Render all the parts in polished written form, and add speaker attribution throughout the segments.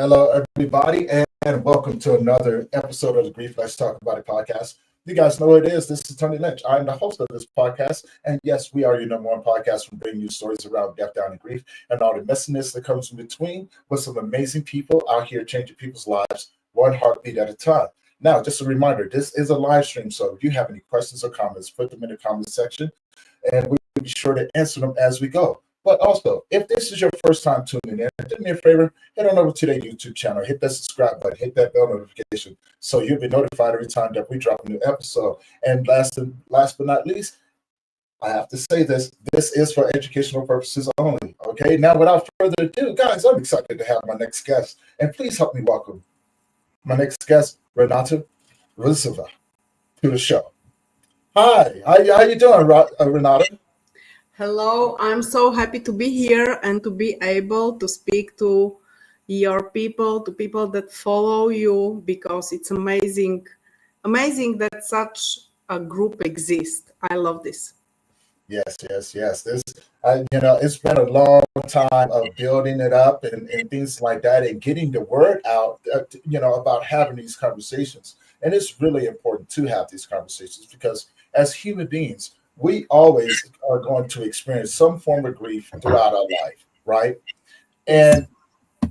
Speaker 1: Hello, everybody, and welcome to another episode of the Grief Let's Talk About It podcast. You guys know what it is. This is Tony Lynch. I'm the host of this podcast, and yes, we are your number one podcast from bringing you stories around death, down, and grief, and all the messiness that comes in between with some amazing people out here changing people's lives one heartbeat at a time. Now, just a reminder, this is a live stream, so if you have any questions or comments, put them in the comment section, and we'll be sure to answer them as we go. But also, if this is your first time tuning in, do me a favor, head on over to the YouTube channel, hit that subscribe button, hit that bell notification, so you'll be notified every time that we drop a new episode. And last but not least, I have to say this is for educational purposes only, okay? Now, without further ado, guys, I'm excited to have my next guest, and please help me welcome my next guest, Renata, Russeva, to the show. Hi, how you doing, Renata?
Speaker 2: Hello, I'm so happy to be here and to be able to speak to your people, to people that follow you, because it's amazing that such a group exists. I love this.
Speaker 1: Yes. This, it's been a long time of building it up and things like that, and getting the word out, about having these conversations. And it's really important to have these conversations because as human beings, we always are going to experience some form of grief throughout our life, right? And,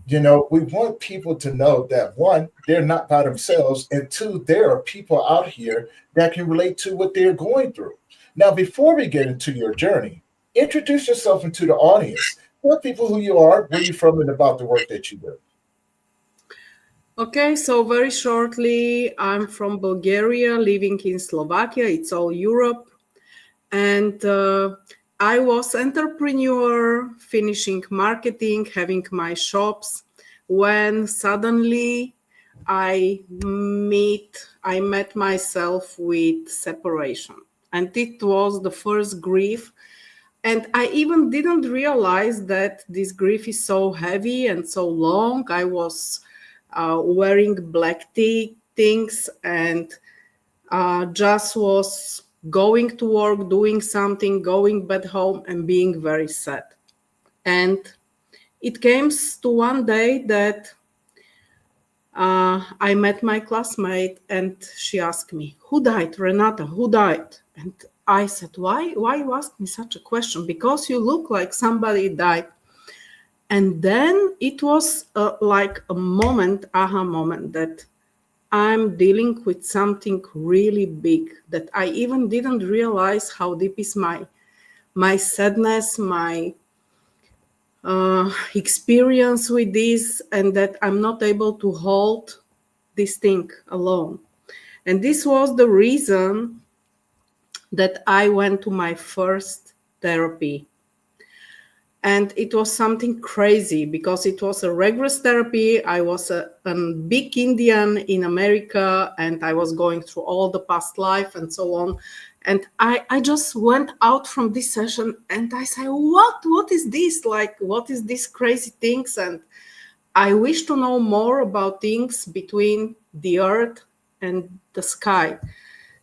Speaker 1: we want people to know that one, they're not by themselves, and two, there are people out here that can relate to what they're going through. Now, before we get into your journey, introduce yourself into the audience. Tell people who you are, where you're from, and about the work that you do.
Speaker 2: Okay, so very shortly, I'm from Bulgaria, living in Slovakia. It's all Europe. And I was entrepreneur, finishing marketing, having my shops, when suddenly I met myself with separation. And it was the first grief. And I even didn't realize that this grief is so heavy and so long. I was wearing black things and just was going to work, doing something, going back home and being very sad. And it came to one day that I met my classmate and she asked me, "Who died, Renata? Who died?" And I said, why you ask me such a question? Because you look like somebody died. And then it was like a aha moment, that I'm dealing with something really big, that I even didn't realize how deep is my sadness, my experience with this, and that I'm not able to hold this thing alone. And this was the reason that I went to my first therapy. And it was something crazy because it was a regress therapy. I was a big Indian in America, and I was going through all the past life and so on. And I just went out from this session and I said, what is this? Like, what is these crazy things? And I wish to know more about things between the earth and the sky.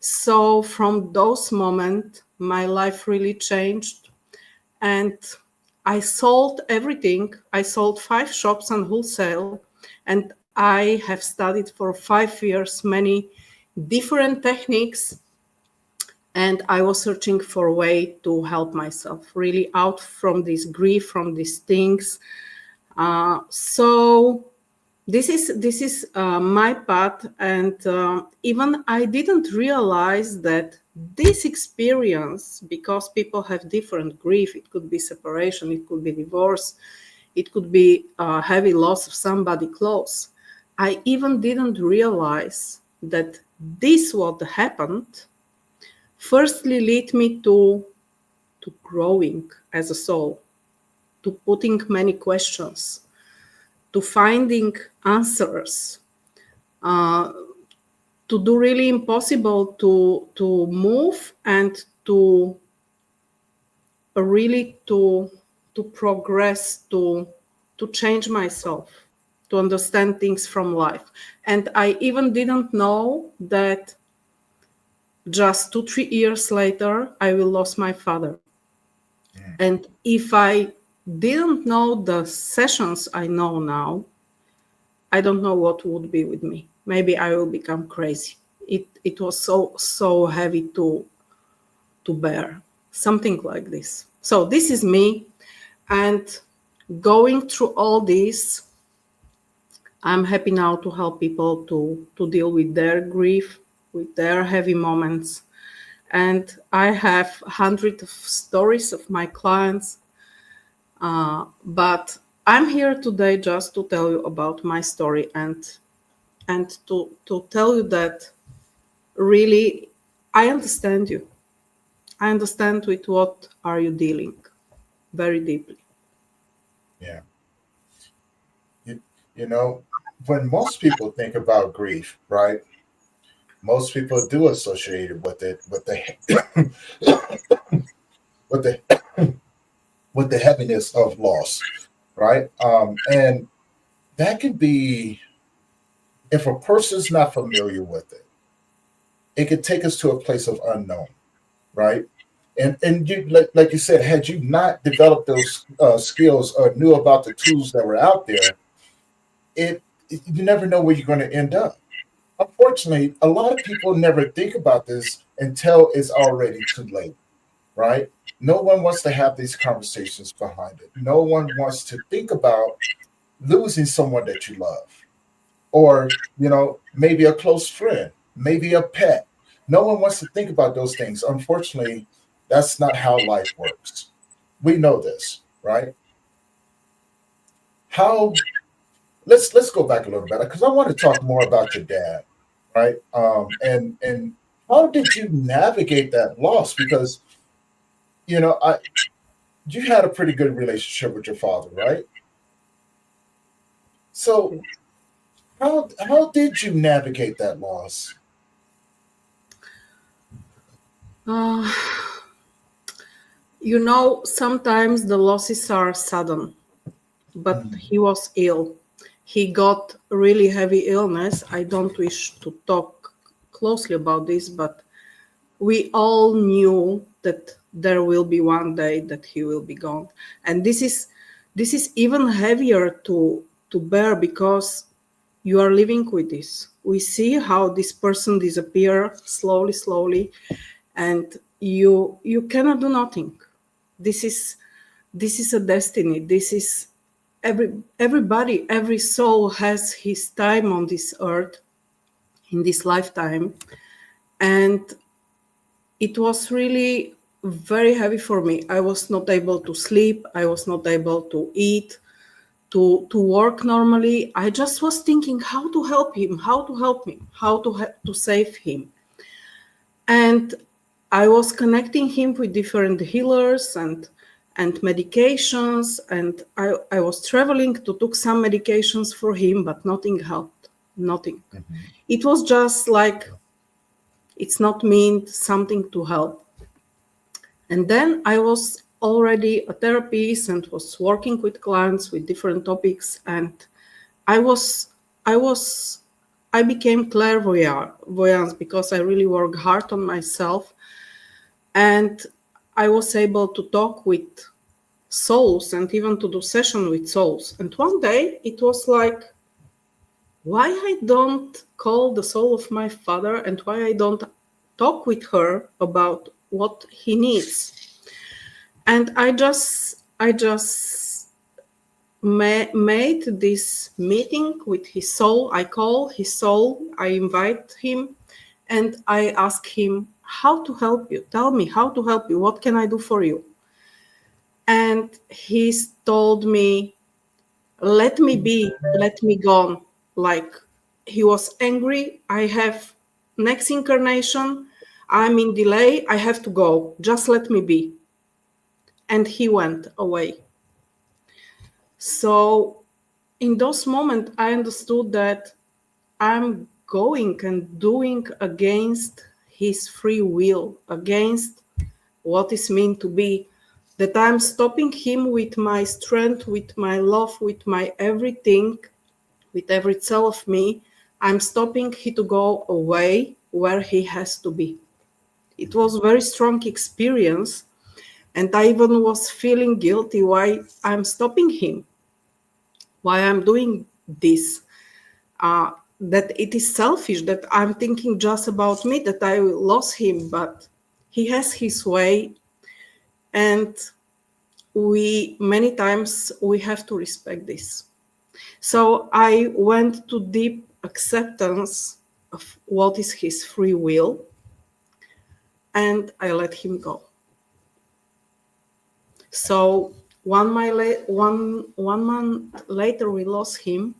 Speaker 2: So from those moments, my life really changed. And I sold everything. I sold 5 shops on wholesale, and I have studied for 5 years many different techniques, and I was searching for a way to help myself really out from this grief, from these things. So this is my path, and even I didn't realize that this experience, because people have different grief, it could be separation, it could be divorce, it could be heavy loss of somebody close. I even didn't realize that this what happened firstly lead me to growing as a soul, to putting many questions, to finding answers, to do really impossible, to move and to really to progress, to change myself, to understand things from life. And I even didn't know that just 2-3 years later I will lose my father. And if I didn't know the sessions I know now, I don't know what would be with me. Maybe I will become crazy. It was so heavy to bear, something like this. So this is me, and going through all this, I'm happy now to help people to deal with their grief, with their heavy moments. And I have hundreds of stories of my clients, but I'm here today just to tell you about my story, and to tell you that really I understand you. I understand with what are you dealing very deeply.
Speaker 1: Yeah. You, you know, when most people think about grief, right? Most people do associate it with the with the with the heaviness of loss, right? And that can be, if a person's not familiar with it could take us to a place of unknown, right? And you like you said, had you not developed those skills or knew about the tools that were out there, you never know where you're going to end up. Unfortunately, a lot of people never think about this until it's already too late, right? No one wants to have these conversations behind it. No one wants to think about losing someone that you love, or maybe a close friend, maybe a pet. No one wants to think about those things. Unfortunately, that's not how life works. We know this, right? How let's go back a little bit because I want to talk more about your dad, right? And how did you navigate that loss? Because I you had a pretty good relationship with your father, right? So how did you navigate that loss?
Speaker 2: Uh, sometimes the losses are sudden, but
Speaker 1: Mhm.
Speaker 2: he was ill. He got really heavy illness. I don't wish to talk closely about this, but we all knew that there will be one day that he will be gone. And this is even heavier to bear because you are living with this. We see how this person disappear slowly, and you cannot do nothing. This is a destiny. This is everybody, every soul has his time on this earth in this lifetime. And it was really very heavy for me. I was not able to sleep. I was not able to eat, to work normally. I just was thinking how to help him, how to help him, how to save him. And I was connecting him with different healers and medications, and I was traveling to took some medications for him, but nothing helped. Nothing.
Speaker 1: Mhm.
Speaker 2: It was just like it's not meant something to help. And then I was already a therapist and was working with clients with different topics, and I was I was I became clairvoyant because I really work hard on myself, and I was able to talk with souls and even to do session with souls. And one day it was like, why I don't call the soul of my father and why I don't talk with her about what he needs. And I just made this meeting with his soul. I call his soul, I invite him, and I ask him how to help you. Tell me how to help you. What can I do for you? And he's told me, let me be, let me go. Like he was angry. I have next incarnation. I'm in delay. I have to go. Just let me be. And he went away. So in those moments, I understood that I'm going and doing against his free will, against what is meant to be, that I'm stopping him with my strength, with my love, with my everything, with every cell of me. I'm stopping him to go away where he has to be. It was a very strong experience, and I even was feeling guilty why I'm stopping him, why I'm doing this. that it is selfish, that I'm thinking just about me, that I lost him, but he has his way, and we many times we have to respect this. So I went to deep acceptance of what is his free will, and I let him go. So 1 month later, we lost him,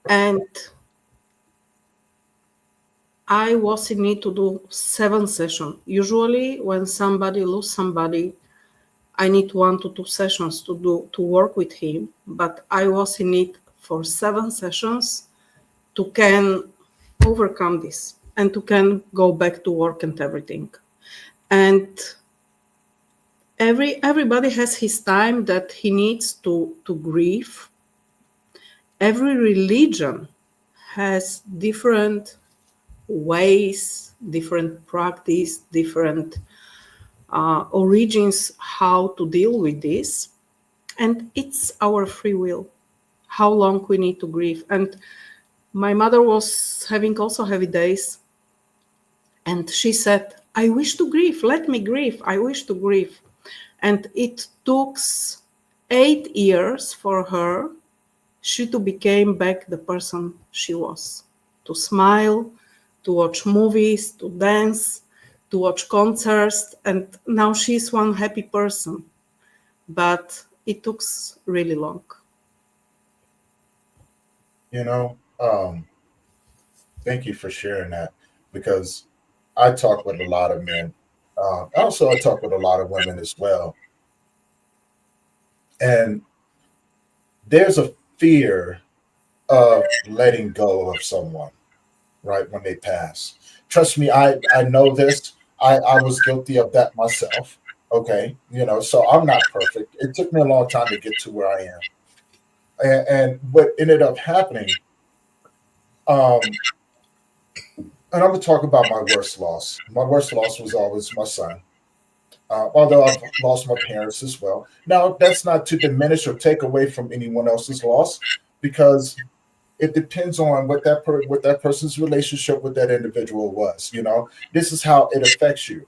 Speaker 2: and I was in need to do 7 sessions. Usually, when somebody lose somebody, I need 1 to 2 sessions to work with him. But I was in need for 7 sessions to can overcome this and to can go back to work and everything. And everybody has his time that he needs to grieve. Every religion has different ways, different practice, different origins how to deal with this. And it's our free will, how long we need to grieve. And my mother was having also heavy days, and she said, I wish to grieve, let me grieve, I wish to grieve. And it took 8 years for her, she to became back the person she was, to smile, to watch movies, to dance, to watch concerts, and now she's one happy person. But it took really long.
Speaker 1: You know, thank you for sharing that because I talk with a lot of men. Also, I talk with a lot of women as well. And there's a fear of letting go of someone, right, when they pass. Trust me, I know this. I was guilty of that myself. Okay. So I'm not perfect. It took me a long time to get to where I am. And what ended up happening, um, and I'm going to talk about my worst loss. My worst loss was always my son. Although I've lost my parents as well. Now, that's not to diminish or take away from anyone else's loss, because it depends on what that person's relationship with that individual was. This is how it affects you.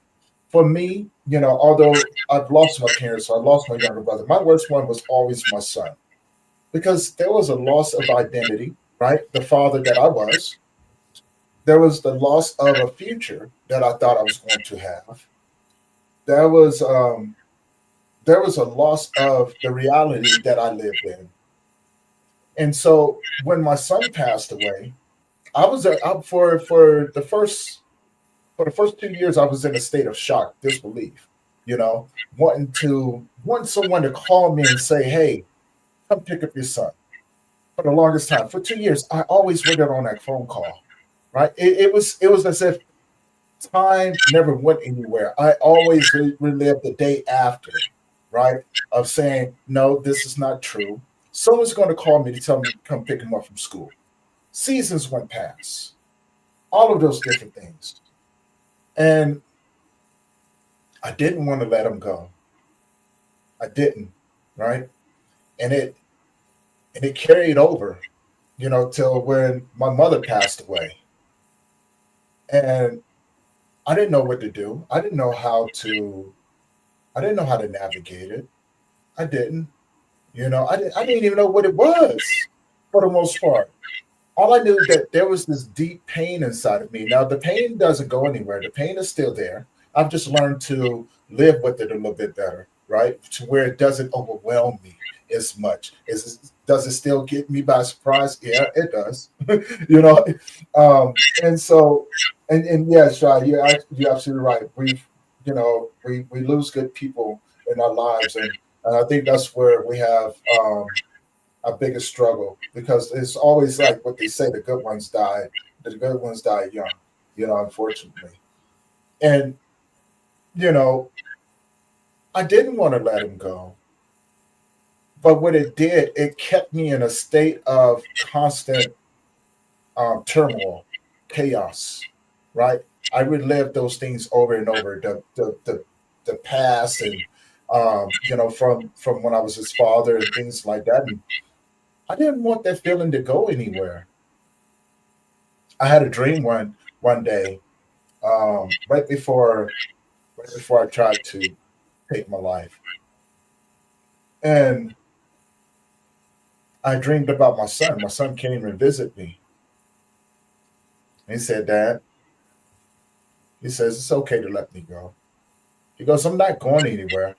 Speaker 1: For me, although I've lost my parents, I lost my younger brother. My worst one was always my son, because there was a loss of identity, right? The father that I was. There was the loss of a future that I thought I was going to have. There was there was a loss of the reality that I lived in. And so when my son passed away, I was for the first 2 years I was in a state of shock, disbelief, you know, wanting someone to call me and say, "Hey, come pick up your son." For the longest time, for 2 years, I always waited on that phone call. Right? It was as if time never went anywhere. I always relived the day after, right? Of saying, no, this is not true. Someone's going to call me to tell me to come pick him up from school. Seasons went past, all of those different things. And I didn't want to let him go. I didn't, right? And it carried over, till when my mother passed away. And I didn't know what to do. I didn't know how to navigate it. I didn't. I didn't even know what it was for the most part. All I knew that there was this deep pain inside of me. Now the pain doesn't go anywhere. The pain is still there. I've just learned to live with it a little bit better, right? To where it doesn't overwhelm me as much. Does it still get me by surprise? Yeah, it does. you know, and so and yeah, Shai, you're absolutely right. We lose good people in our lives, and I think that's where we have our biggest struggle, because it's always like what they say: the good ones die young. Unfortunately, and you know, I didn't want to let him go, but what it did, it kept me in a state of constant turmoil, chaos. Right? I relived those things over and over. The past, and from when I was his father and things like that. I didn't want that feeling to go anywhere. I had a dream one day, right before I tried to take my life, and I dreamed about my son. My son came and visit me. And he said, "Dad," he says, "it's okay to let me go." He goes, "I'm not going anywhere,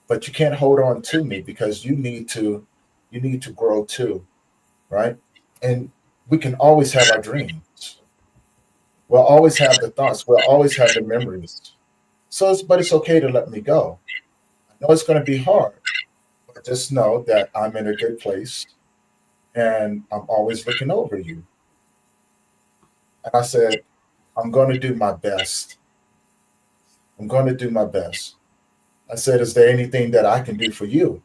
Speaker 1: but you can't hold on to me because you need to grow too, right? And we can always have our dreams. We'll always have the thoughts. We'll always have the memories. But it's okay to let me go. I know it's going to be hard, but just know that I'm in a good place and I'm always looking over you." And I said, "I'm going to do my best. I'm going to do my best." I said, "Is there anything that I can do for you?"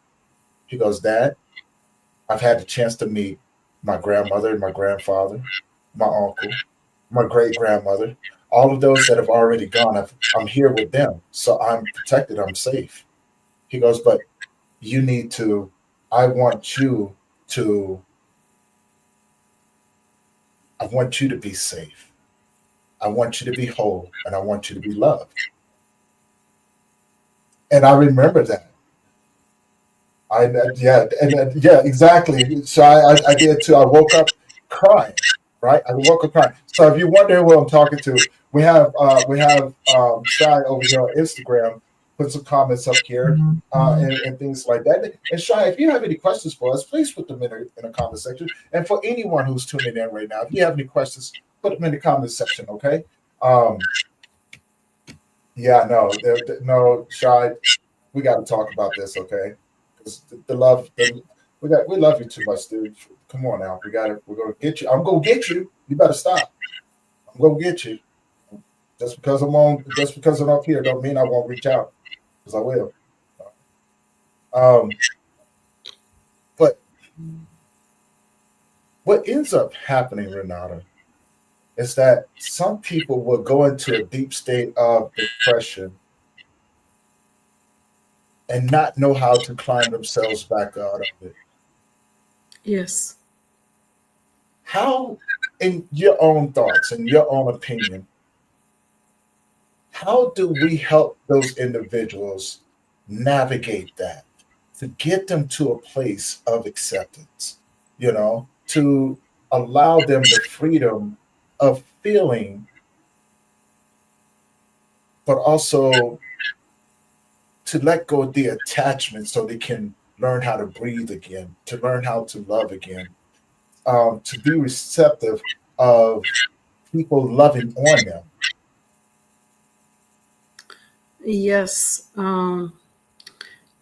Speaker 1: He goes, "Dad, I've had the chance to meet my grandmother, my grandfather, my uncle, my great grandmother, all of those that have already gone. I'm here with them. So I'm protected. I'm safe." He goes, "But you need to, I want you to, I want you to be safe. I want you to be whole and I want you to be loved." And I remember that. Yeah, and yeah, exactly. So I did too. I woke up crying, right? I woke up crying. So if you wonder who I'm talking to, we have Shy over here on Instagram. Put some comments up here and things like that. And Shy, if you have any questions for us, please put them in a comment section. And for anyone who's tuning in right now, if you have any questions, put them in the comment section. Okay. Um, yeah, no, no, Shy, we got to talk about this, okay? Because the love, we love you too much, dude. Come on now, we're gonna get you. I'm gonna get you. You better stop. I'm gonna get you. Just because I'm up here, don't mean I won't reach out, because I will. Um, but what ends up happening, Renata, is that some people will go into a deep state of depression and not know how to climb themselves back out of it.
Speaker 2: Yes.
Speaker 1: How, in your own thoughts, in your own opinion, how do we help those individuals navigate that to get them to a place of acceptance, to allow them the freedom of feeling, but also to let go of the attachment so they can learn how to breathe again, to learn how to love again, to be receptive of people loving on them?
Speaker 2: Yes.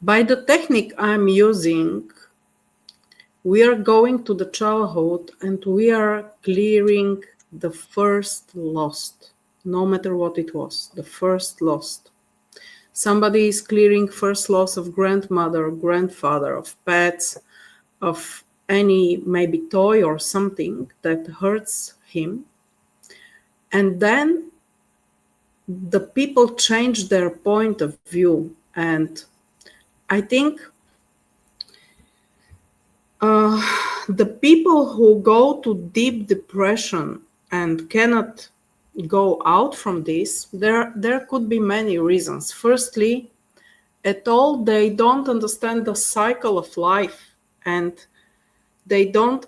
Speaker 2: By the technique I'm using, we are going to the childhood and we are clearing the first lost, no matter what it was, the first lost. Somebody is clearing first loss of grandmother, grandfather, of pets, of any maybe toy or something that hurts him. And then the people change their point of view. And I think uh, the people who go to deep depression and cannot go out from this, there could be many reasons. Firstly, at all they don't understand the cycle of life, and they don't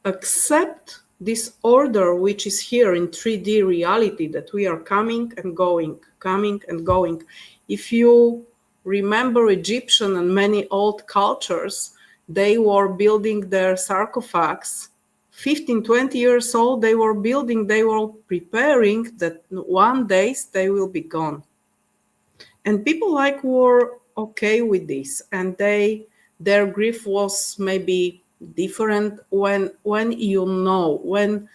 Speaker 2: accept this order which is here in 3D reality, that we are coming and going, coming and going. If you remember Egyptian and many old cultures, they were building their sarcophags 15, 20 years old. They were building, they were preparing that one day they will be gone. And people like were okay with this, and their grief was maybe different when you know, when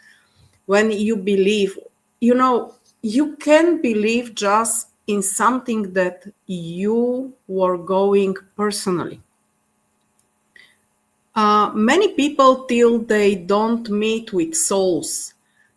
Speaker 2: you believe, you can believe just in something that you were going personally. Many people, till they don't meet with souls,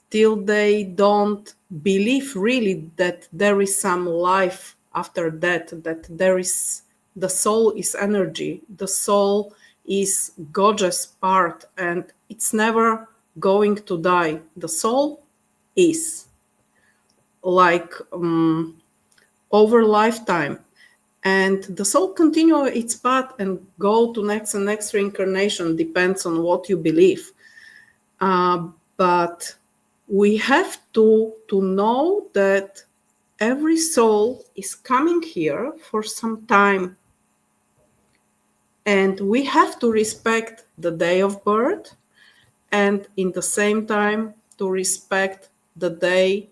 Speaker 2: till they don't believe really that there is some life after death, that there is, the soul is energy, the soul is gorgeous part, and it's never going to die. The soul is like over lifetime, and the soul continue its path and go to next and next reincarnation, depends on what you believe. But we have to know that every soul is coming here for some time, and we have to respect the day of birth, and in the same time to respect the day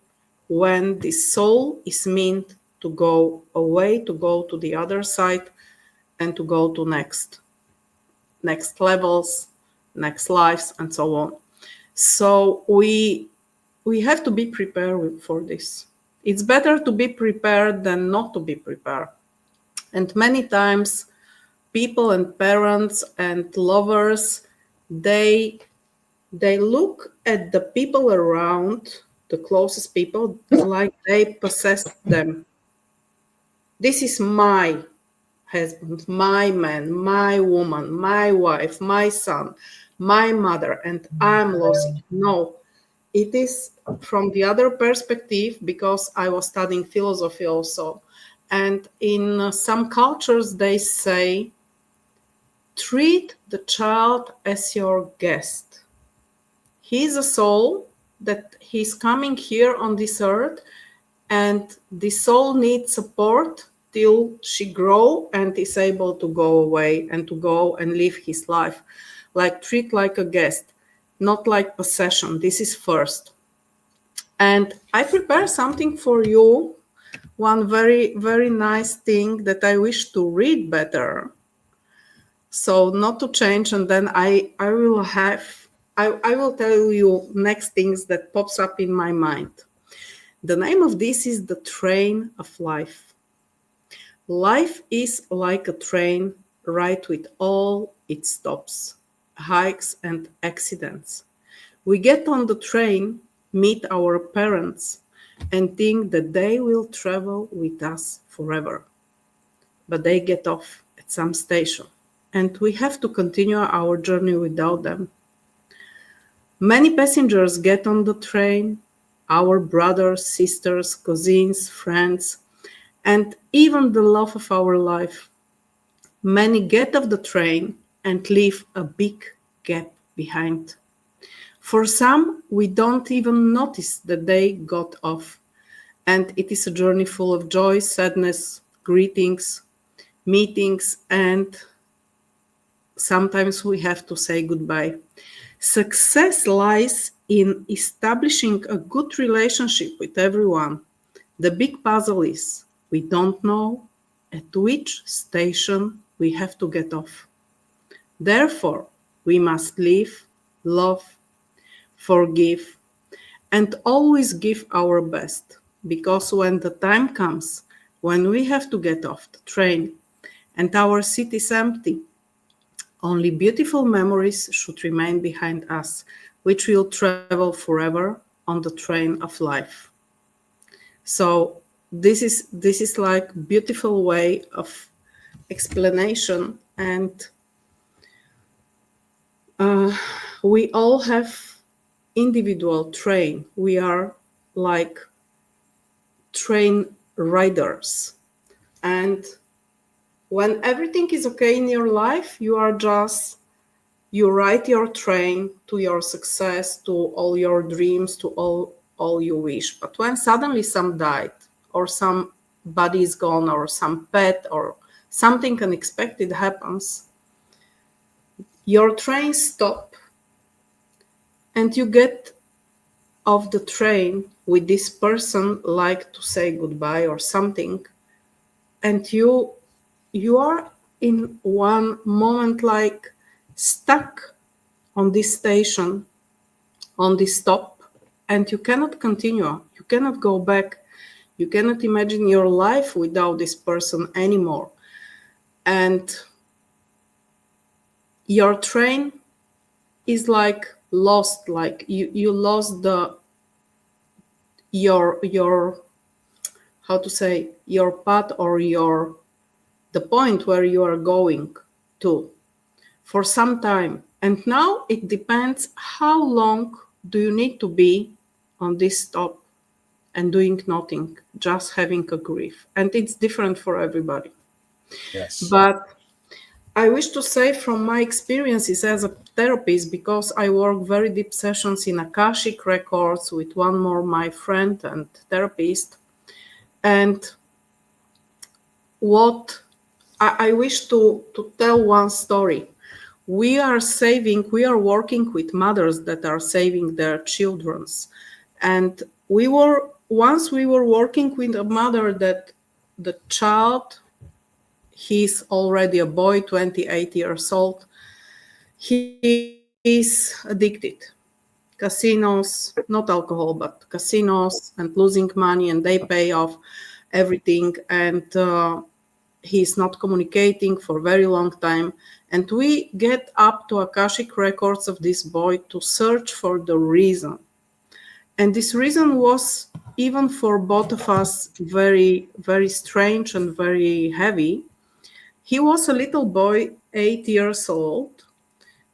Speaker 2: when the soul is meant to go away, to go to the other side, and to go to next levels, next lives, and so on. So we have to be prepared for this. It's better to be prepared than not to be prepared. And many times people and parents and lovers, they look at the people around, the closest people, like they possess them. This is my husband, my man, my woman, my wife, my son, my mother, and I'm losing. No, it is from the other perspective, because I was studying philosophy also. And in some cultures, they say, treat the child as your guest. He's a soul that he's coming here on this earth, and the soul needs support till she grow and is able to go away and to go and live his life. Like treat like a guest, not like possession. This is first. And I prepare something for you, one very, very nice thing that I wish to read better. So not to change, and then I will tell you next things that pops up in my mind. The name of this is The Train of Life. Life is like a train, right, with all its stops, hikes, and accidents. We get on the train, meet our parents, and think that they will travel with us forever. But they get off at some station, and we have to continue our journey without them. Many passengers get on the train, our brothers, sisters, cousins, friends, and even the love of our life. Many get off the train and leave a big gap behind. For some, we don't even notice that they got off, and it is a journey full of joy, sadness, greetings, meetings, and sometimes we have to say goodbye. Success lies in establishing a good relationship with everyone. The big puzzle is we don't know at which station we have to get off. Therefore, we must live, love, forgive, and always give our best. Because when the time comes, when we have to get off the train and our seat is empty, only beautiful memories should remain behind us, which will travel forever on the train of life. So this is like beautiful way of explanation, and we all have individual train. We are like train riders, and when everything is okay in your life, you ride your train to your success, to all your dreams, to all you wish. But when suddenly some died, or somebody is gone, or some pet, or something unexpected happens, your train stop, and you get off the train with this person, like to say goodbye or something, and you are in one moment like stuck on this station, on this stop, and you cannot continue. You cannot go back. You cannot imagine your life without this person anymore. And your train is like lost, like you lost your how to say, your path, or the point where you are going to. for some time. And now it depends how long do you need to be on this stop and doing nothing, just having a grief. And it's different for everybody.
Speaker 1: Yes.
Speaker 2: But I wish to say from my experiences as a therapist, because I work very deep sessions in Akashic records with one more my friend and therapist. And what I wish to tell one story. We are working with mothers that are saving their children's. And once we were working with a mother that the child, he's already a boy, 28 years old, he's addicted. Casinos, not alcohol, but casinos and losing money, and they pay off everything. And he's not communicating for a very long time. And we get up to Akashic records of this boy to search for the reason. And this reason was, even for both of us, very, very strange and very heavy. He was a little boy, 8 years old,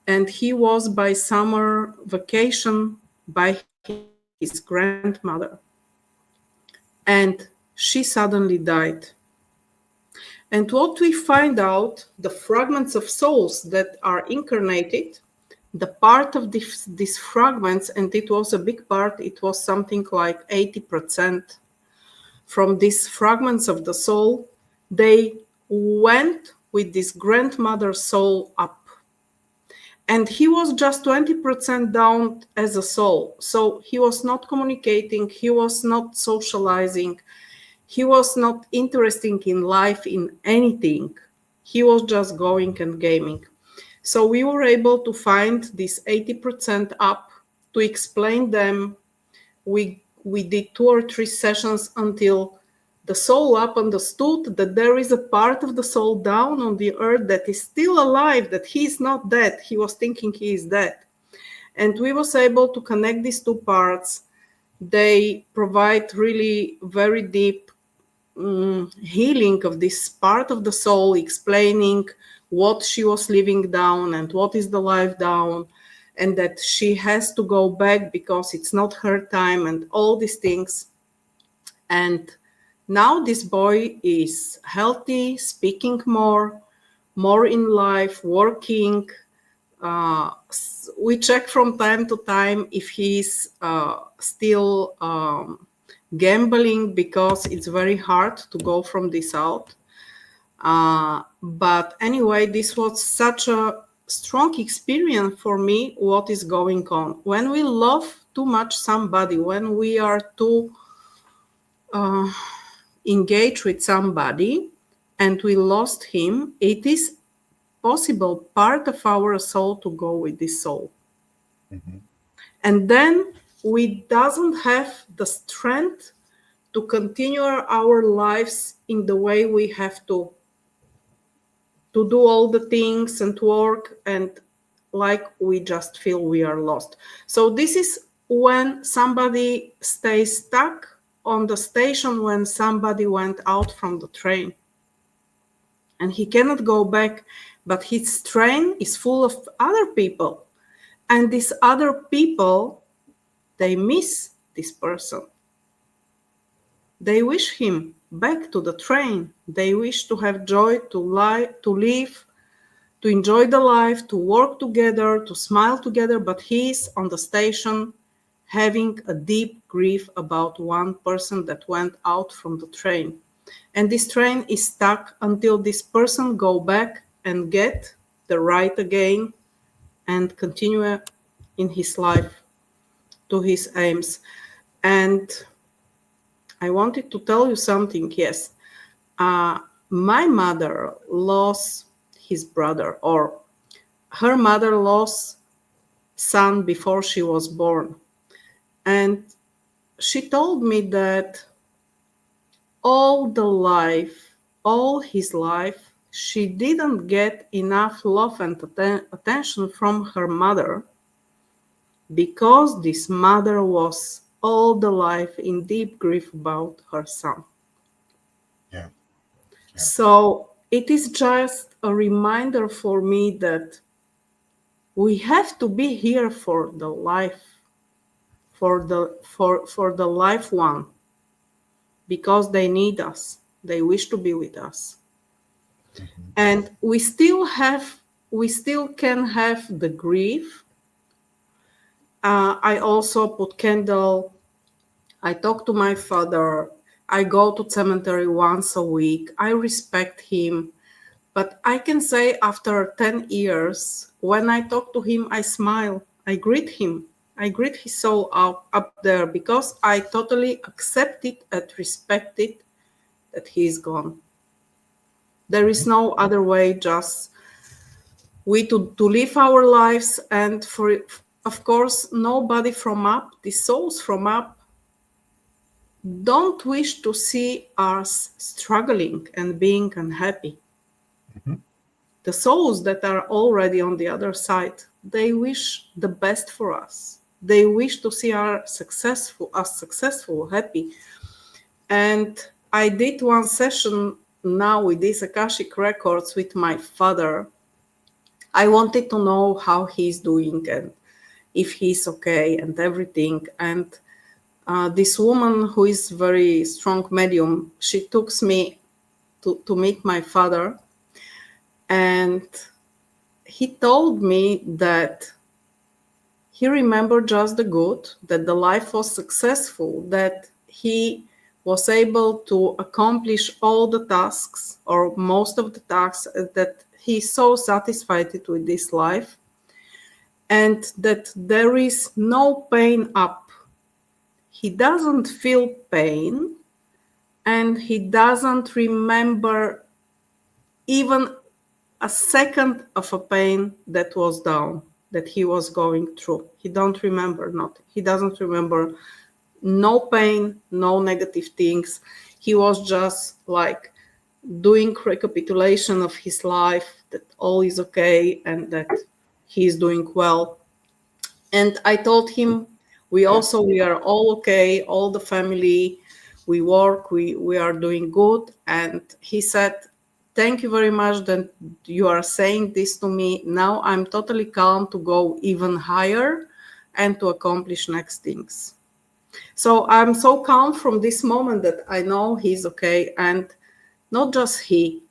Speaker 2: and he was by summer vacation by his grandmother. And she suddenly died. And what we find out, the fragments of souls that are incarnated, the part of these fragments, and it was a big part, it was something like 80% from these fragments of the soul, they went with this grandmother soul up. And he was just 20% down as a soul. So he was not communicating, he was not socializing, he was not interested in life, in anything. He was just going and gaming. So we were able to find this 80% up, to explain them. We did 2 or 3 sessions until the soul up understood that there is a part of the soul down on the earth that is still alive, that he is not dead. He was thinking he is dead. And we was able to connect these 2 parts. They provide really very deep healing of this part of the soul, explaining what she was living down and what is the life down, and that she has to go back because it's not her time, and all these things. And now this boy is healthy, speaking more in life, working. We check from time to time if he's still gambling, because it's very hard to go from this out. But anyway, this was such a strong experience for me, what is going on. When we love too much somebody, when we are too engaged with somebody and we lost him, it is possible part of our soul to go with this soul. Mm-hmm. And then we doesn't have the strength to continue our lives in the way we have to do all the things and work, and like we just feel we are lost. So this is when somebody stays stuck on the station, when somebody went out from the train and he cannot go back, but his train is full of other people, and these other people, they miss this person. They wish him back to the train. They wish to have joy, to live, to enjoy the life, to work together, to smile together, but he's on the station having a deep grief about one person that went out from the train. And this train is stuck until this person go back and get the ride again and continue in his life to his aims. And I wanted to tell you something. Yes, my mother lost his brother, or her mother lost son before she was born. And she told me that all his life, she didn't get enough love and attention from her mother, because this mother was all the life in deep grief about her son.
Speaker 1: Yeah.
Speaker 2: So it is just a reminder for me that we have to be here for the life, for the life one, because they need us, they wish to be with us.
Speaker 1: Mhm.
Speaker 2: And we still can have the grief. I also put candle. I talk to my father. I go to cemetery once a week. I respect him. But I can say after 10 years, when I talk to him, I smile. I greet him. I greet his soul up there because I totally accept it and respect it that he is gone. There is no other way, just we to live our lives. And for, of course, nobody from up, the souls from up, don't wish to see us struggling and being unhappy.
Speaker 1: Mhm.
Speaker 2: The souls that are already on the other side, they wish the best for us. They wish to see us successful, happy. And I did one session now with these Akashic records with my father. I wanted to know how he's doing and if he's okay and everything. And this woman who is very strong medium, she took me to meet my father, and he told me that he remembered just the good, that the life was successful, that he was able to accomplish all the tasks or most of the tasks, that he's so satisfied with this life, and that there is no pain up. He doesn't feel pain, and he doesn't remember even a second of a pain that was down, that he was going through. He don't remember nothing. He doesn't remember no pain, no negative things. He was just like doing recapitulation of his life, that all is okay and that he is doing well. And I told him, we are all okay, all the family, we work, we are doing good. And he said, thank you very much that you are saying this to me. Now I'm totally calm to go even higher and to accomplish next things. So I'm so calm from this moment that I know he's okay. And not just he,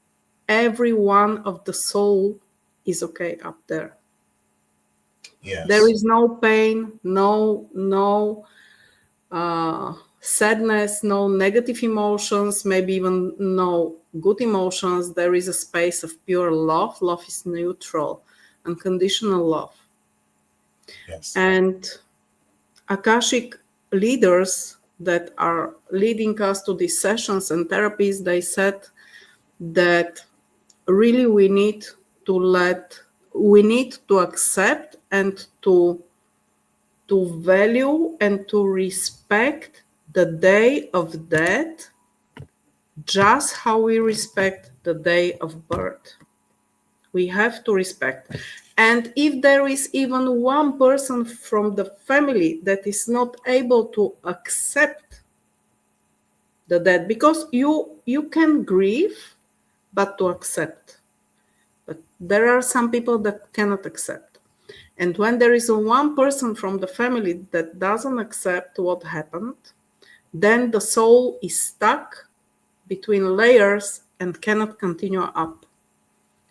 Speaker 2: every one of the soul is okay up there. There
Speaker 1: Yes.
Speaker 2: is no pain, no sadness, no negative emotions, maybe even no good emotions. There is a space of pure love. Love is neutral, unconditional love.
Speaker 1: Yes.
Speaker 2: And Akashic leaders that are leading us to these sessions and therapies, they said that really we need to accept and to value and to respect the day of death, just how we respect the day of birth. We have to respect. And if there is even one person from the family that is not able to accept the death, because you can grieve, but to accept. But there are some people that cannot accept. And when there is one person from the family that doesn't accept what happened, then the soul is stuck between layers and cannot continue up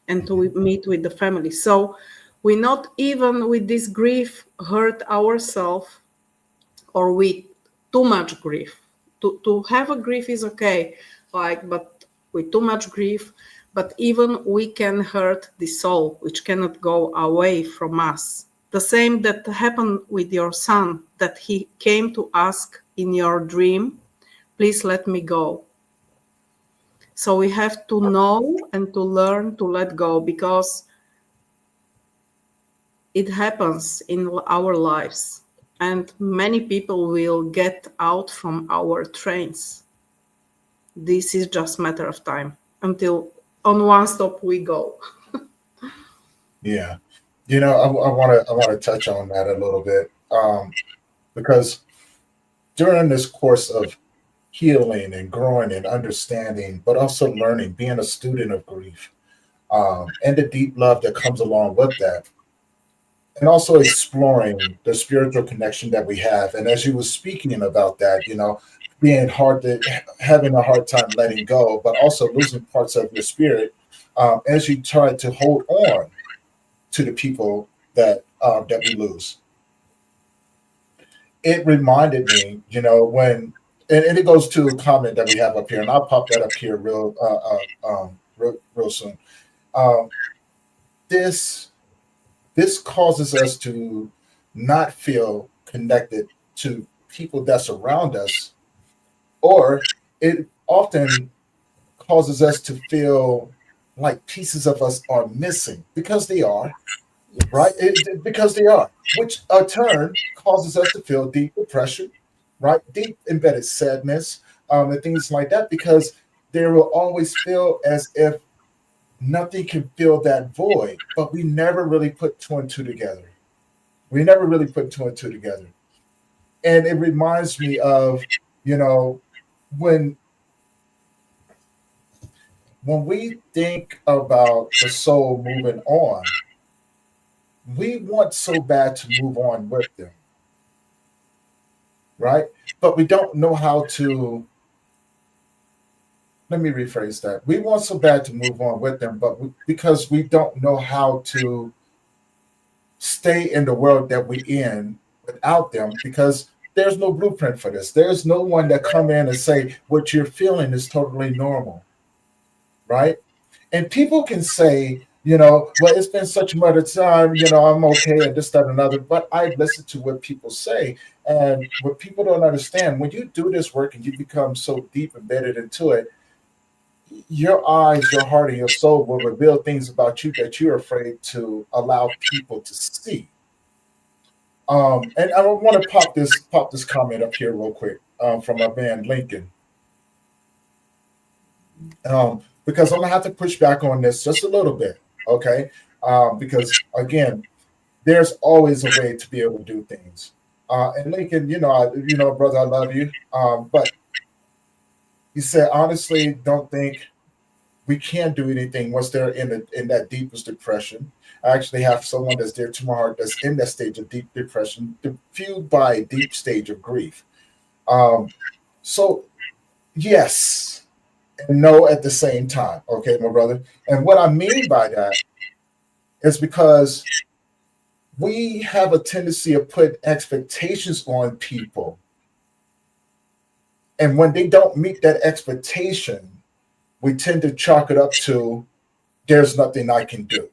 Speaker 2: and to meet with the family. So we not even with this grief hurt ourselves or with too much grief. To have a grief is okay, like, but with too much grief, but even we can hurt the soul, which cannot go away from us. The same that happened with your son, that he came to ask in your dream, please let me go. So we have to know and to learn to let go, because it happens in our lives, and many people will get out from our trains. This is just a matter of time until on one stop we go.
Speaker 1: Yeah. I want to touch on that a little bit, because during this course of healing and growing and understanding, but also learning, being a student of grief, and the deep love that comes along with that, and also exploring the spiritual connection that we have. And as you were speaking about that, being hard to having a hard time letting go, but also losing parts of your spirit as you try to hold on to the people that we lose. It reminded me, when and it goes to a comment that we have up here, and I'll pop that up here real soon. Um, this this causes us to not feel connected to people that surround us, or it often causes us to feel like pieces of us are missing because they are, right?
Speaker 2: Yes.
Speaker 1: Because they are, which a turn causes us to feel deep depression, right? Deep embedded sadness, and things like that, because there will always feel as if nothing can fill that void, but we never really put two and two together. We never really put two and two together. And it reminds me of, you know, when we think about the soul moving on, we want so bad to move on with them, right? But we don't know how to. Let me rephrase that. We want so bad to move on with them, but because we don't know how to stay in the world that we're in without them, because there's no blueprint for this. There's no one that come in and say what you're feeling is totally normal, right? And people can say, well, it's been such a matter of time, I'm okay, and this, that, and another. But I listen to what people say. And what people don't understand, when you do this work and you become so deep embedded into it, your eyes, your heart, and your soul will reveal things about you that you're afraid to allow people to see. And I want to pop this comment up here real quick from our man Lincoln, because I'm gonna have to push back on this just a little bit, okay? Because again, there's always a way to be able to do things. And Lincoln, brother, I love you, but he said honestly, don't think we can't do anything once they're in that deepest depression. I actually have someone that's dear to my heart that's in that stage of deep depression, fueled by a deep stage of grief. Um, so yes and no at the same time, okay, my brother. And what I mean by that is because we have a tendency of put expectations on people, and when they don't meet that expectation, we tend to chalk it up to there's nothing I can do.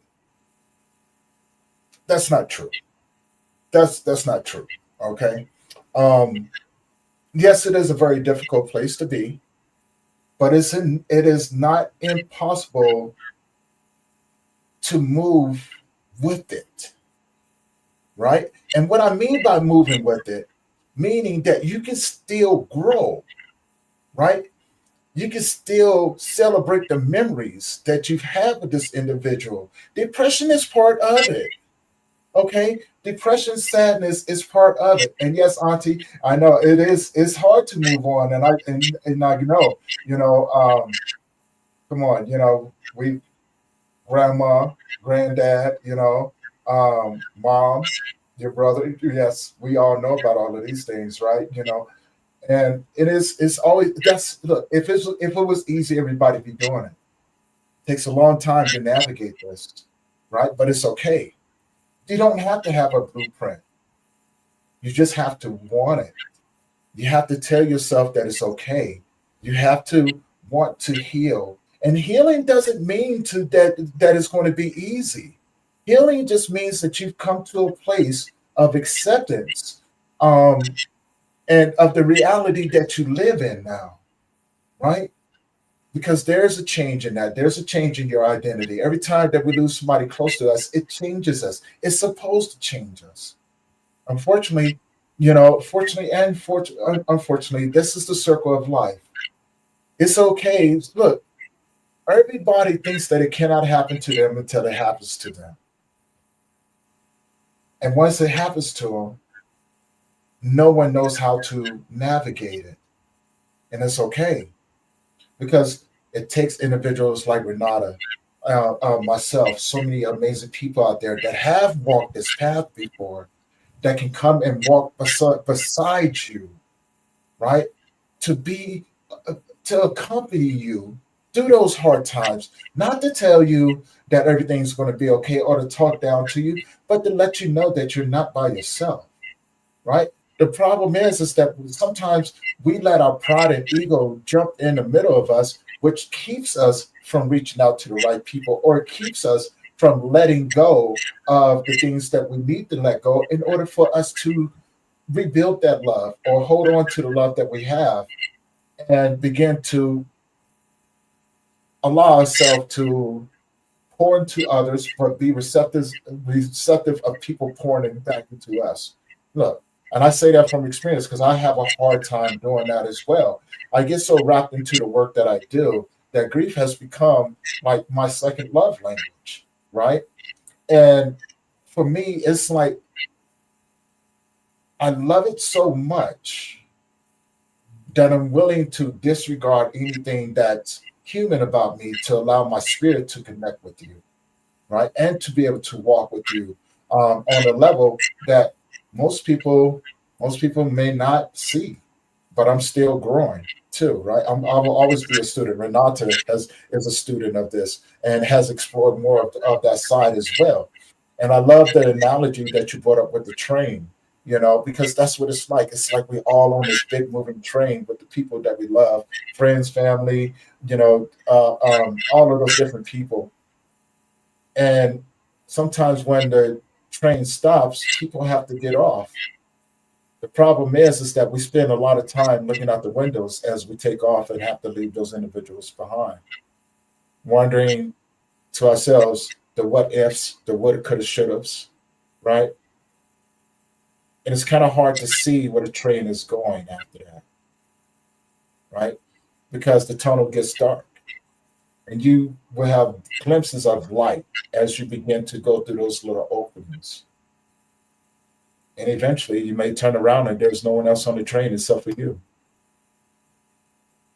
Speaker 1: That's not true. That's not true. Okay. Um, yes, it is a very difficult place to be, but it is not impossible to move with it, right? And what I mean by moving with it, meaning that you can still grow, right? You can still celebrate the memories that you've had with this individual. Depression is part of it. Okay, depression, sadness is part of it. And yes, Auntie, I know it is. It's hard to move on, and I know, come on, we grandma, granddad, mom, your brother. Yes, we all know about all of these things, right? And it's always that's look. If it was easy, everybody be doing it. Takes a long time to navigate this, right? But it's okay. You don't have to have a blueprint. You just have to want it. You have to tell yourself that it's okay. You have to want to heal. And healing doesn't mean that it's going to be easy. Healing just means that you've come to a place of acceptance, um, and of the reality that you live in now, right? Because there's a change in that. There's a change in your identity. Every time that we lose somebody close to us, it changes us. It's supposed to change us. Unfortunately, fortunately and unfortunately, this is the circle of life. It's okay. Look, everybody thinks that it cannot happen to them until it happens to them. And once it happens to them, no one knows how to navigate it. And it's okay because it takes individuals like Renata, myself, so many amazing people out there that have walked this path before, that can come and walk beside you, right? To be to accompany you through those hard times, not to tell you that everything's going to be okay or to talk down to you, but to let you know that you're not by yourself, right? The problem is that sometimes we let our pride and ego jump in the middle of us, which keeps us from reaching out to the right people, or it keeps us from letting go of the things that we need to let go in order for us to rebuild that love or hold on to the love that we have and begin to allow ourselves to pour into others, but be receptive of people pouring it back into us. Look, and I say that from experience because I have a hard time doing that as well. I get so wrapped into the work that I do that grief has become like my second love language, right? And for me, it's like I love it so much that I'm willing to disregard anything that's human about me to allow my spirit to connect with you, right? And to be able to walk with you on a level that most people most people may not see, but I'm still growing too, right? I will always be a student. Renata is a student of this and has explored more of that side as well. And I love the analogy that you brought up with the train, because that's what it's like. It's like we're all on this big moving train with the people that we love, friends, family, all of those different people. And sometimes when the train stops, people have to get off. The problem is that we spend a lot of time looking out the windows as we take off and have to leave those individuals behind, wondering to ourselves the what ifs, the woulda, coulda, shouldas, right? And it's kind of hard to see where the train is going after that, right? Because the tunnel gets dark and you will have glimpses of light as you begin to go through those little openings. And eventually you may turn around and there's no one else on the train except for you.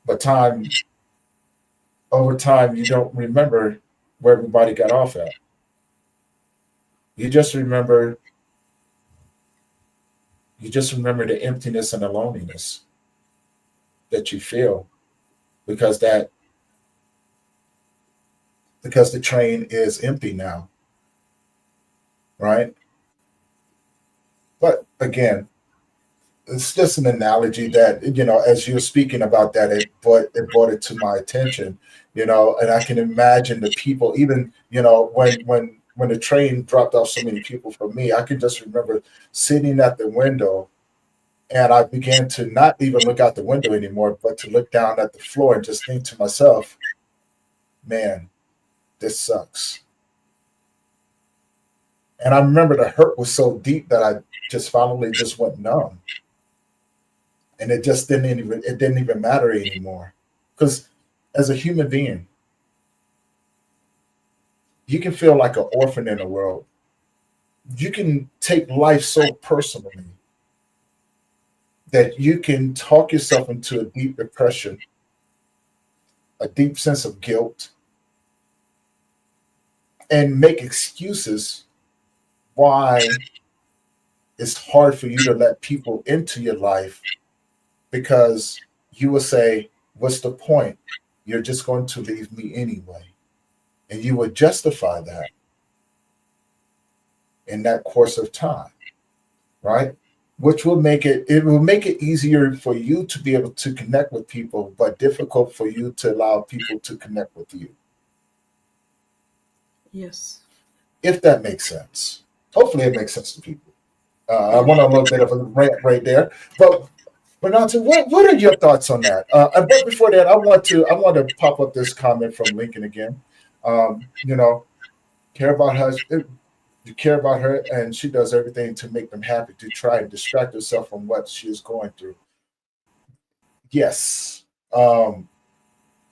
Speaker 1: But over time, you don't remember where everybody got off at. You just remember you just remember the emptiness and the loneliness that you feel because that because the train is empty now, right? But again, it's just an analogy that as you're speaking about that, it brought it to my attention, and I can imagine the people, even when the train dropped off so many people from me, I can just remember sitting at the window, and I began to not even look out the window anymore, but to look down at the floor and just think to myself, man, this sucks. And I remember the hurt was so deep that I just finally just went numb, and it didn't even matter anymore. Because as a human being, you can feel like an orphan in the world. You can take life so personally that you can talk yourself into a deep depression, a deep sense of guilt, and make excuses why it's hard for you to let people into your life because you will say, what's the point? You're just going to leave me anyway. And you would justify that in that course of time, right? Which will make it easier for you to be able to connect with people, but difficult for you to allow people to connect with you,
Speaker 2: Yes.
Speaker 1: if that makes sense. Hopefully, it makes sense to people. I
Speaker 2: Yes.
Speaker 1: went on a little bit of a rant right there, but Renata, what are your thoughts on that? But before that, I want to pop up this comment from Lincoln again. You know, care about her. You care about her, and she does everything to make them happy to try and distract herself from what she is going through. Yes. Um,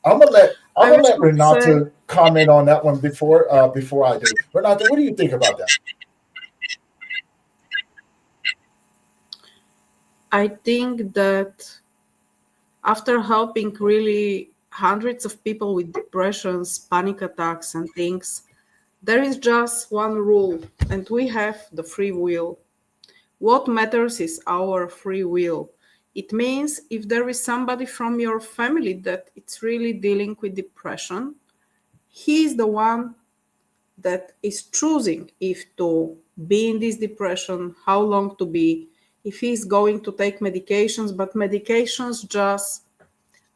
Speaker 1: I'm
Speaker 2: I
Speaker 1: gonna
Speaker 2: wish
Speaker 1: let
Speaker 2: to say,
Speaker 1: Renata comment on that one before I do. Renata, what do you think about that?
Speaker 2: I think that after helping really hundreds of people with depressions, panic attacks, and things. There is just one rule, and we have the free will. What matters is our free will. It means if there is somebody from your family that it's really dealing with depression, he is the one that is choosing if to be in this depression, how long to be, if he's going to take medications, but medications just,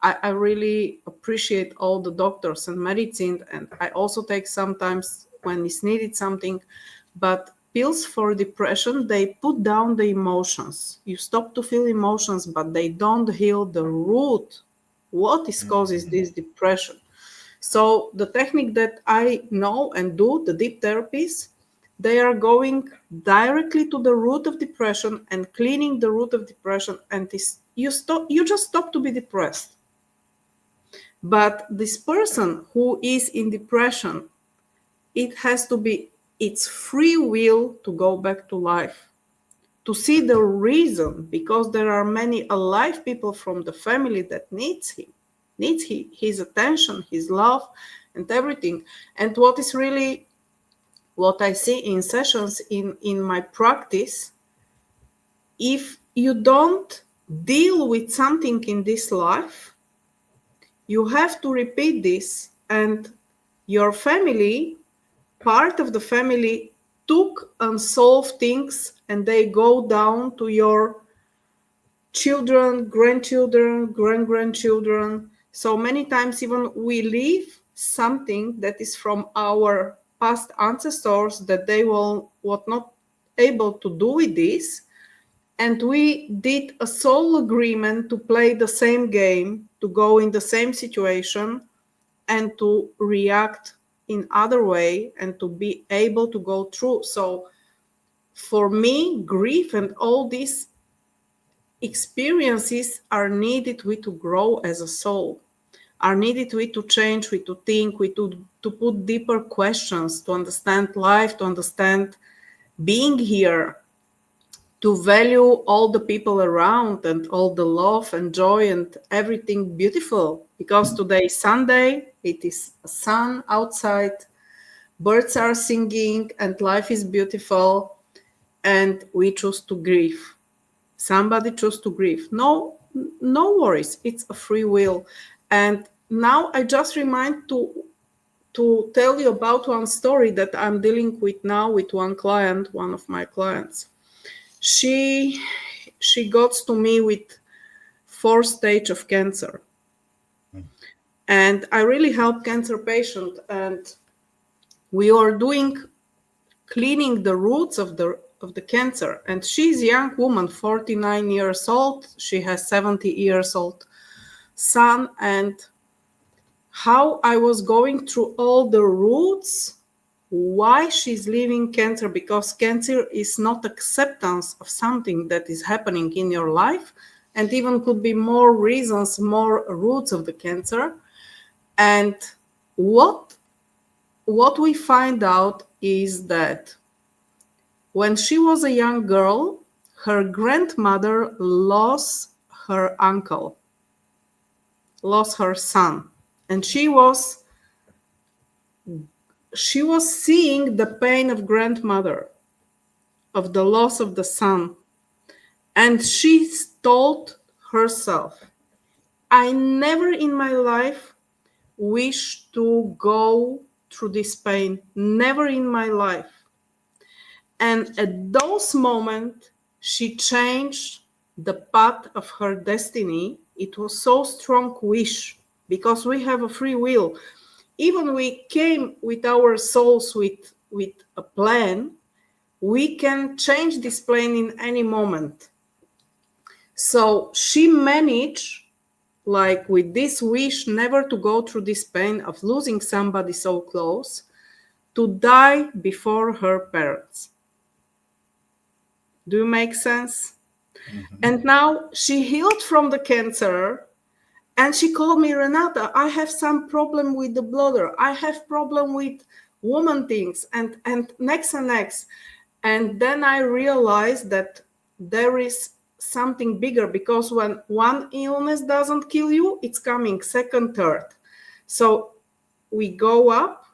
Speaker 2: I really appreciate all the doctors and medicine, and I also take sometimes when it's needed something, but pills for depression, they put down the emotions. You stop to feel emotions, but they don't heal the root. What is causes this depression? So the technique that I know and do, the deep therapies, they are going directly to the root of depression and cleaning the root of depression, and this, you just stop to be depressed. But this person who is in depression, it has to be its free will to go back to life, to see the reason, because there are many alive people from the family that needs his attention, his love, and everything. And what is really what I see in sessions in my practice, if you don't deal with something in this life, you have to repeat this, and your family, part of the family, took unsolved things, and they go down to your children, grandchildren, grandchildren. So many times even we leave something that is from our past ancestors that they were not able to do with this. And we did a soul agreement to play the same game, to go in the same situation, and to react in other way, and to be able to go through. So for me, grief and all these experiences are needed we to grow as a soul, are needed we to change, we to think, we to put deeper questions, to understand life, to understand being here, to value all the people around and all the love and joy and everything beautiful. Because today is Sunday, it is sun outside, birds are singing, and life is beautiful, and we choose to grieve. Somebody chose to grieve. No worries. It's a free will. And now I just remind to tell you about one story that I'm dealing with now with one client, one of my clients. She got to me with 4th stage of cancer. And I really help cancer patient, and we are doing cleaning the roots of the cancer. And she's a young woman, 49 years old. She has 70 years old son. And how I was going through all the roots, why she's living cancer, because cancer is not acceptance of something that is happening in your life, and even could be more reasons, more roots of the cancer. And what we find out is that when she was a young girl, her grandmother lost her uncle, lost her son, and she was seeing the pain of grandmother, of the loss of the son. And she told herself, I never in my life wish to go through this pain, never in my life. And at those moments, she changed the path of her destiny. It was so strong wish, because we have a free will. Even we came with our souls with a plan, we can change this plan in any moment. So she managed, like with this wish, never to go through this pain of losing somebody so close, to die before her parents. Do you make sense? Mm-hmm. And now she healed from the cancer, and she called me, Renata, I have some problem with the bladder. I have problem with woman things, and next and next. And then I realized that there is something bigger, because when one illness doesn't kill you, it's coming second, third. So we go up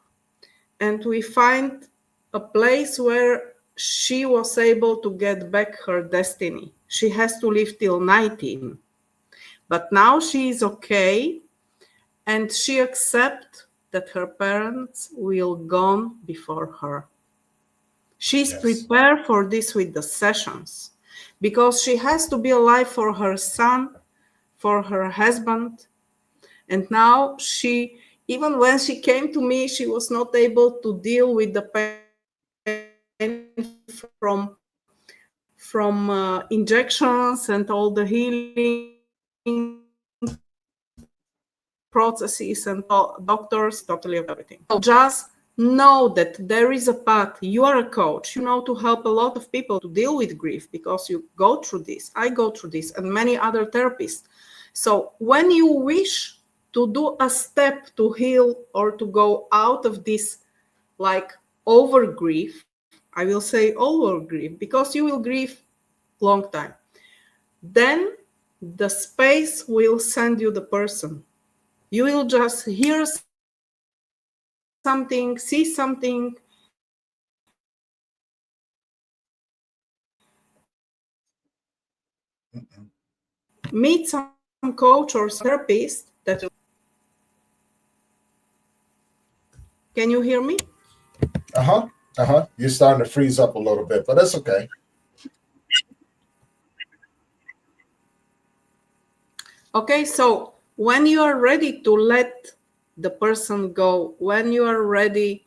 Speaker 2: and we find a place where she was able to get back her destiny. She has to live till 19. But now she is okay, and she accepts that her parents will gone before her. She's
Speaker 1: Yes.
Speaker 2: prepared for this with the sessions, because she has to be alive for her son, for her husband. And now she, even when she came to me, she was not able to deal with the pain from injections and all the healing processes and doctors, totally of everything. So just know that there is a path. You are a coach. You know to help a lot of people to deal with grief, because you go through this. I go through this, and many other therapists. So when you wish to do a step to heal or to go out of this, like, over grief, I will say over grief, because you will grieve long time, then the space will send you the person. You will just hear something, see something,
Speaker 1: Mm-mm.
Speaker 2: meet some coach or some therapist that will. Can you hear me?
Speaker 1: Uh-huh. Uh-huh. You're starting to freeze up a little bit, but that's okay.
Speaker 2: Okay, so when you are ready to let the person go, when you are ready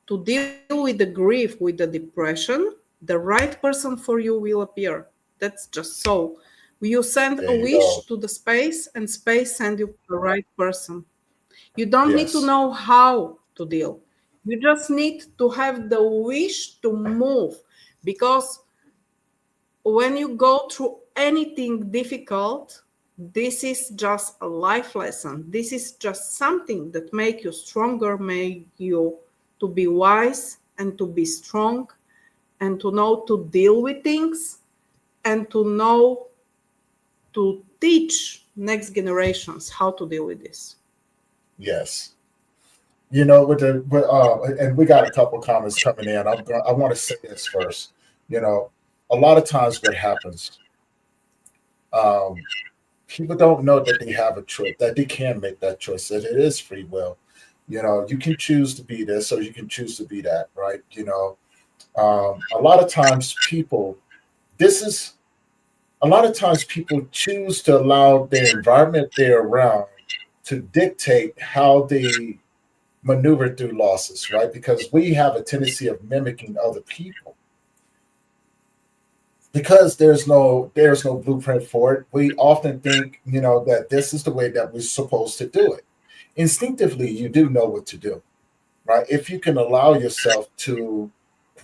Speaker 2: to deal with the grief, with the depression, the right person for you will appear. That's just so. You send a
Speaker 1: There you
Speaker 2: wish
Speaker 1: go.
Speaker 2: to the space, and space send you the right person. You don't need to
Speaker 1: Yes.
Speaker 2: know how to deal. You just need to have the wish to move, because when you go through anything difficult, this is just a life lesson. This is just something that make you stronger, make you to be wise and to be strong, and to know to deal with things, and to know to teach next generations how to deal with this.
Speaker 1: Yes. And we got a couple comments coming in. I want to say this first. You know, a lot of times what happens, um, people don't know that they have a choice, that they can make that choice, that it is free will. You can choose to be this or you can choose to be that, right? A lot of times this is a lot of times people choose to allow the environment they're around to dictate how they maneuver through losses, right? Because we have a tendency of mimicking other people. Because there's no blueprint for it, we often think, that this is the way that we're supposed to do it. Instinctively, you do know what to do, right? If you can allow yourself to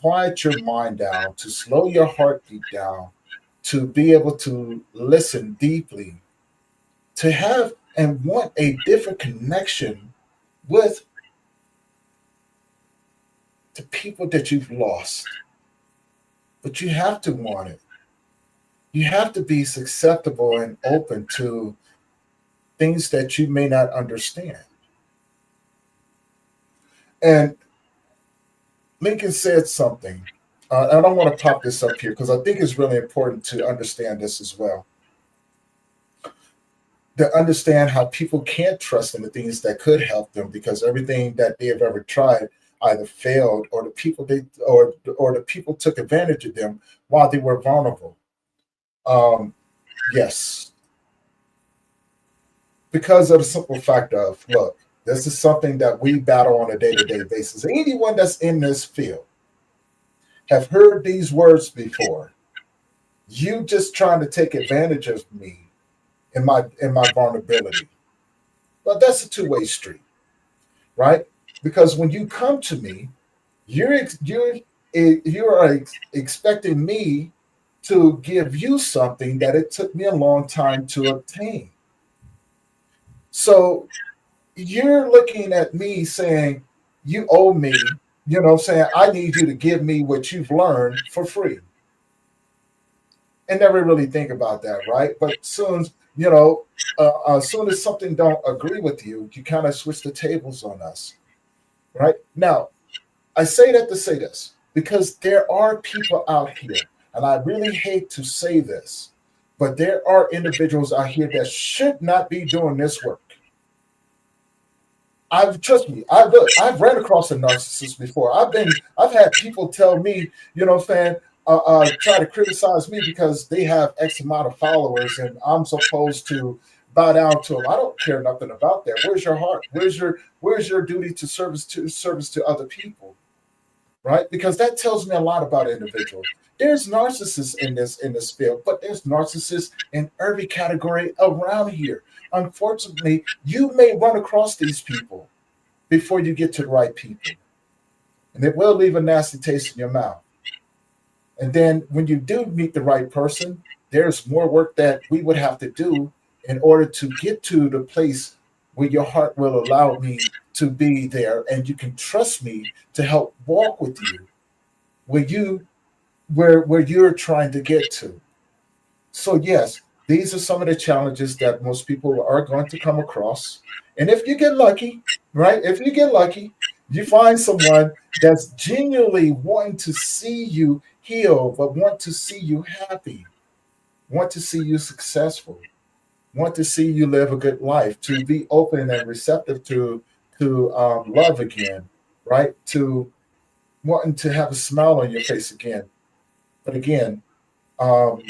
Speaker 1: quiet your mind down, to slow your heartbeat down, to be able to listen deeply, to have and want a different connection with the people that you've lost. But you have to want it. You have to be susceptible and open to things that you may not understand. And Lincoln said something. And I want to pop this up here because I think it's really important to understand this as well. To understand how people can't trust in the things that could help them because everything that they have ever tried either failed or the people took advantage of them while they were vulnerable. Um, yes, because of the simple fact of, look, this is something that we battle on a day-to-day basis. Anyone that's in this field have heard these words before. You just trying to take advantage of me in my vulnerability. But that's a two-way street, right? Because when you come to me, you are expecting me to give you something that it took me a long time to obtain. So you're looking at me saying, you owe me, saying, I need you to give me what you've learned for free. and never really think about that, right? But soon, as soon as something don't agree with you, you kind of switch the tables on us, right? Now, I say that to say this because there are people out here, and I really hate to say this, but there are individuals out here that should not be doing this work. I've trust me. I've ran across a narcissist before. I've had people tell me, try to criticize me because they have X amount of followers and I'm supposed to bow down to them. I don't care nothing about that. Where's your heart? Where's your duty to service to other people? Right? Because that tells me a lot about an individual. There's narcissists in this field, but there's narcissists in every category around here. Unfortunately, you may run across these people before you get to the right people, and it will leave a nasty taste in your mouth. And then when you do meet the right person, there's more work that we would have to do in order to get to the place where your heart will allow me to be there and you can trust me to help walk with you where you're trying to get to. So yes, these are some of the challenges that most people are going to come across. And if you get lucky, right? If you get lucky, you find someone that's genuinely wanting to see you heal, but want to see you happy, want to see you successful, want to see you live a good life, to be open and receptive to love again, right? To wanting to have a smile on your face again. But again, um,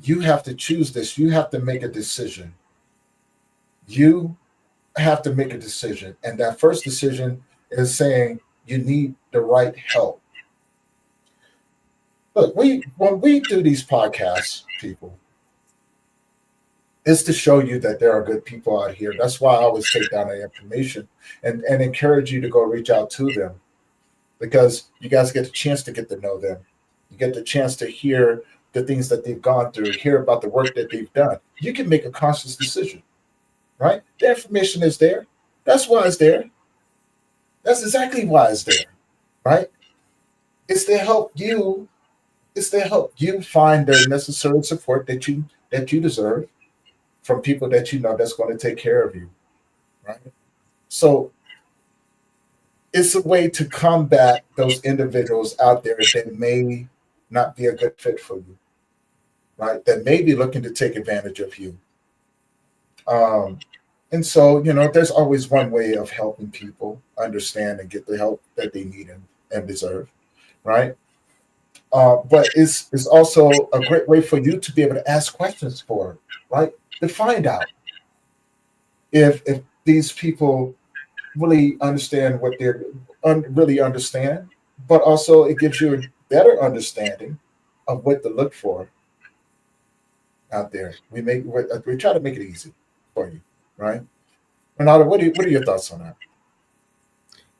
Speaker 1: you have to choose this. You have to make a decision. You have to make a decision. And that first decision is saying you need the right help. Look, when we do these podcasts, people, it's to show you that there are good people out here. That's why I always take down the information and encourage you to go reach out to them because you guys get a chance to get to know them. You get the chance to hear the things that they've gone through, hear about the work that they've done. You can make a conscious decision, right? The information is there. That's why it's there. That's exactly why it's there, right? It's to help you. It's to help you find the necessary support that you deserve from people that you know that's going to take care of you, right? So it's a way to combat those individuals out there that may not be a good fit for you, right? That may be looking to take advantage of you. Um, and so, there's always one way of helping people understand and get the help that they need and deserve, right? But it's also a great way for you to be able to ask questions for, right? To find out if these people really understand what they're really understand, but also it gives you a better understanding of what to look for out there. We try to make it easy for you, right? Renata, what are your thoughts on that?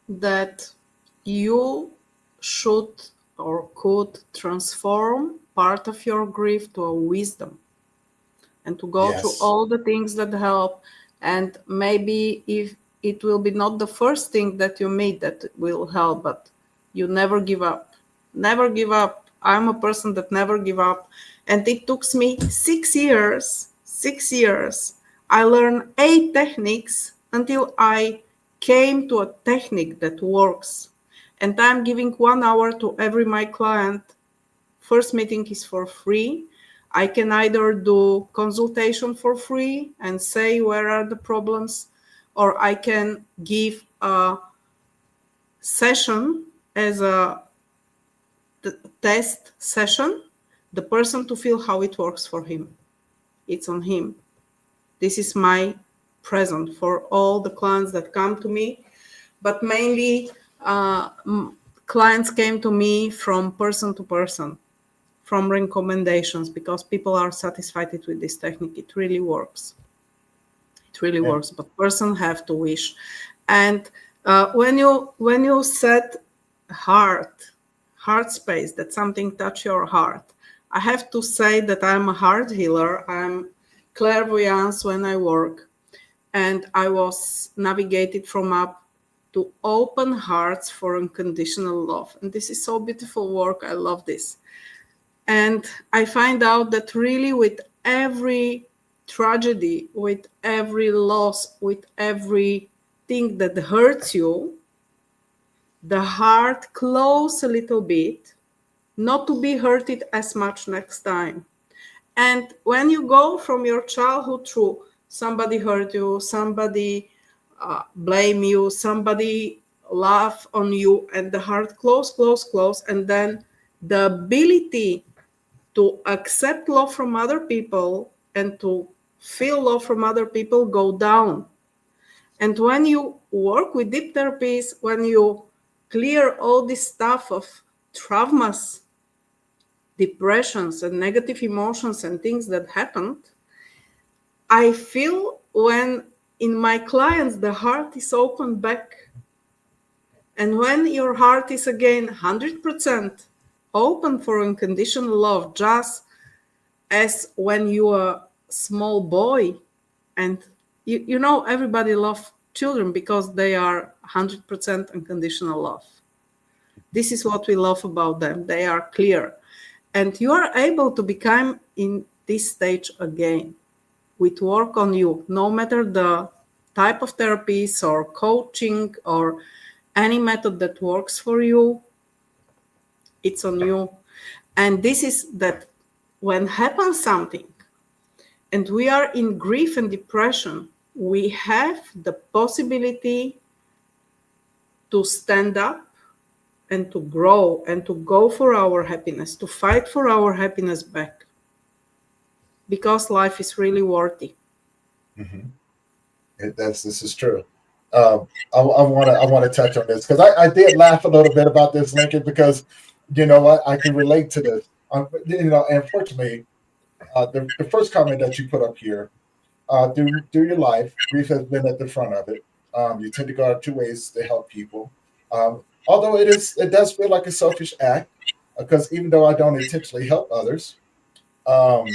Speaker 2: That you should or could transform part of your grief to a wisdom and to go through
Speaker 1: Yes.
Speaker 2: all the things that help. And maybe if it will be not the first thing that you meet that will help, but you never give up. Never give up. I'm a person that never give up. And it took me 6 years. 6 years. I learned 8 techniques until I came to a technique that works. And I'm giving 1 hour to every my client. First meeting is for free. I can either do consultation for free and say where are the problems, or I can give a session as a test session, the person to feel how it works for him. It's on him. This is my present for all the clients that come to me, but mainly clients came to me from person to person, from recommendations, because people are satisfied with this technique. It really works. It really
Speaker 1: And
Speaker 2: works, but person have to wish. And when you set heart space, that something touch your heart, I have to say that I'm a heart healer. I'm clairvoyance when I work, and I was navigated from up to open hearts for unconditional love. And this is so beautiful work. I love this. And I find out that really with every tragedy, with every loss, with everything that hurts you, the heart closes a little bit, not to be hurted as much next time. And when you go from your childhood through somebody hurt you, somebody blame you, somebody laugh on you, and the heart close, and then the ability to accept love from other people and to feel love from other people go down. And when you work with deep therapies, when you clear all this stuff of traumas, depressions, and negative emotions and things that happened, I feel when in my clients the heart is open back. And when your heart is again 100% open for unconditional love, just as when you are a small boy, and you know everybody loves children because they are 100% unconditional love. This is what we love about them. They are clear. And you are able to become in this stage again with work on you, no matter the type of therapies or coaching or any method that works for you, it's on you. And this is that when happens something and we are in grief and depression, we have the possibility to stand up and to grow and to go for our happiness, to fight for our happiness back. Because life is really worthy.
Speaker 1: Mm-hmm. This is true. I want to touch on this because I did laugh a little bit about this, Lincoln, because you know what, I can relate to this. You know, unfortunately, the first comment that you put up here, through your life, grief has been at the front of it. You tend to go out two ways to help people. Although it does feel like a selfish act, because even though I don't intentionally help others, um,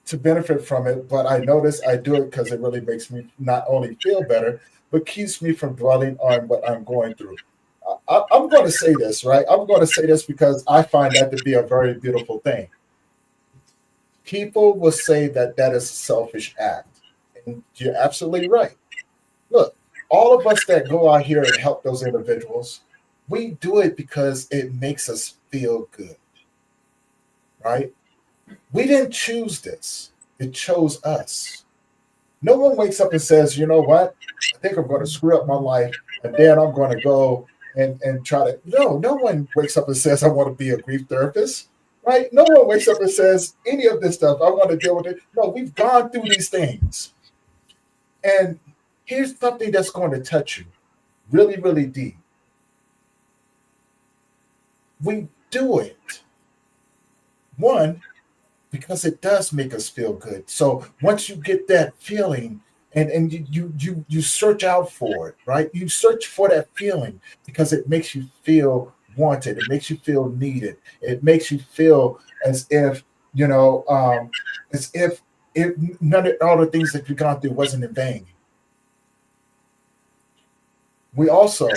Speaker 1: to benefit from it, but I notice I do it because it really makes me not only feel better, but keeps me from dwelling on what I'm going through. I'm going to say this, right? I'm going to say this because I find that to be a very beautiful thing. People will say that that is a selfish act. And you're absolutely right. Look, all of us that go out here and help those individuals, we do it because it makes us feel good, right? We didn't choose this, it chose us. No one wakes up and says, you know what? I think I'm going to screw up my life and then I'm going to go and try to. No, no one wakes up and says, I want to be a grief therapist, right? No one wakes up and says, any of this stuff, I want to deal with it. No, we've gone through these things. And here's something that's going to touch you really, really deep. We do it. One, because it does make us feel good. So once you get that feeling and you search out for it, right? You search for that feeling because it makes you feel wanted. It makes you feel needed. It makes you feel as if, you know, as if none of all the things that you've gone through wasn't in vain. We also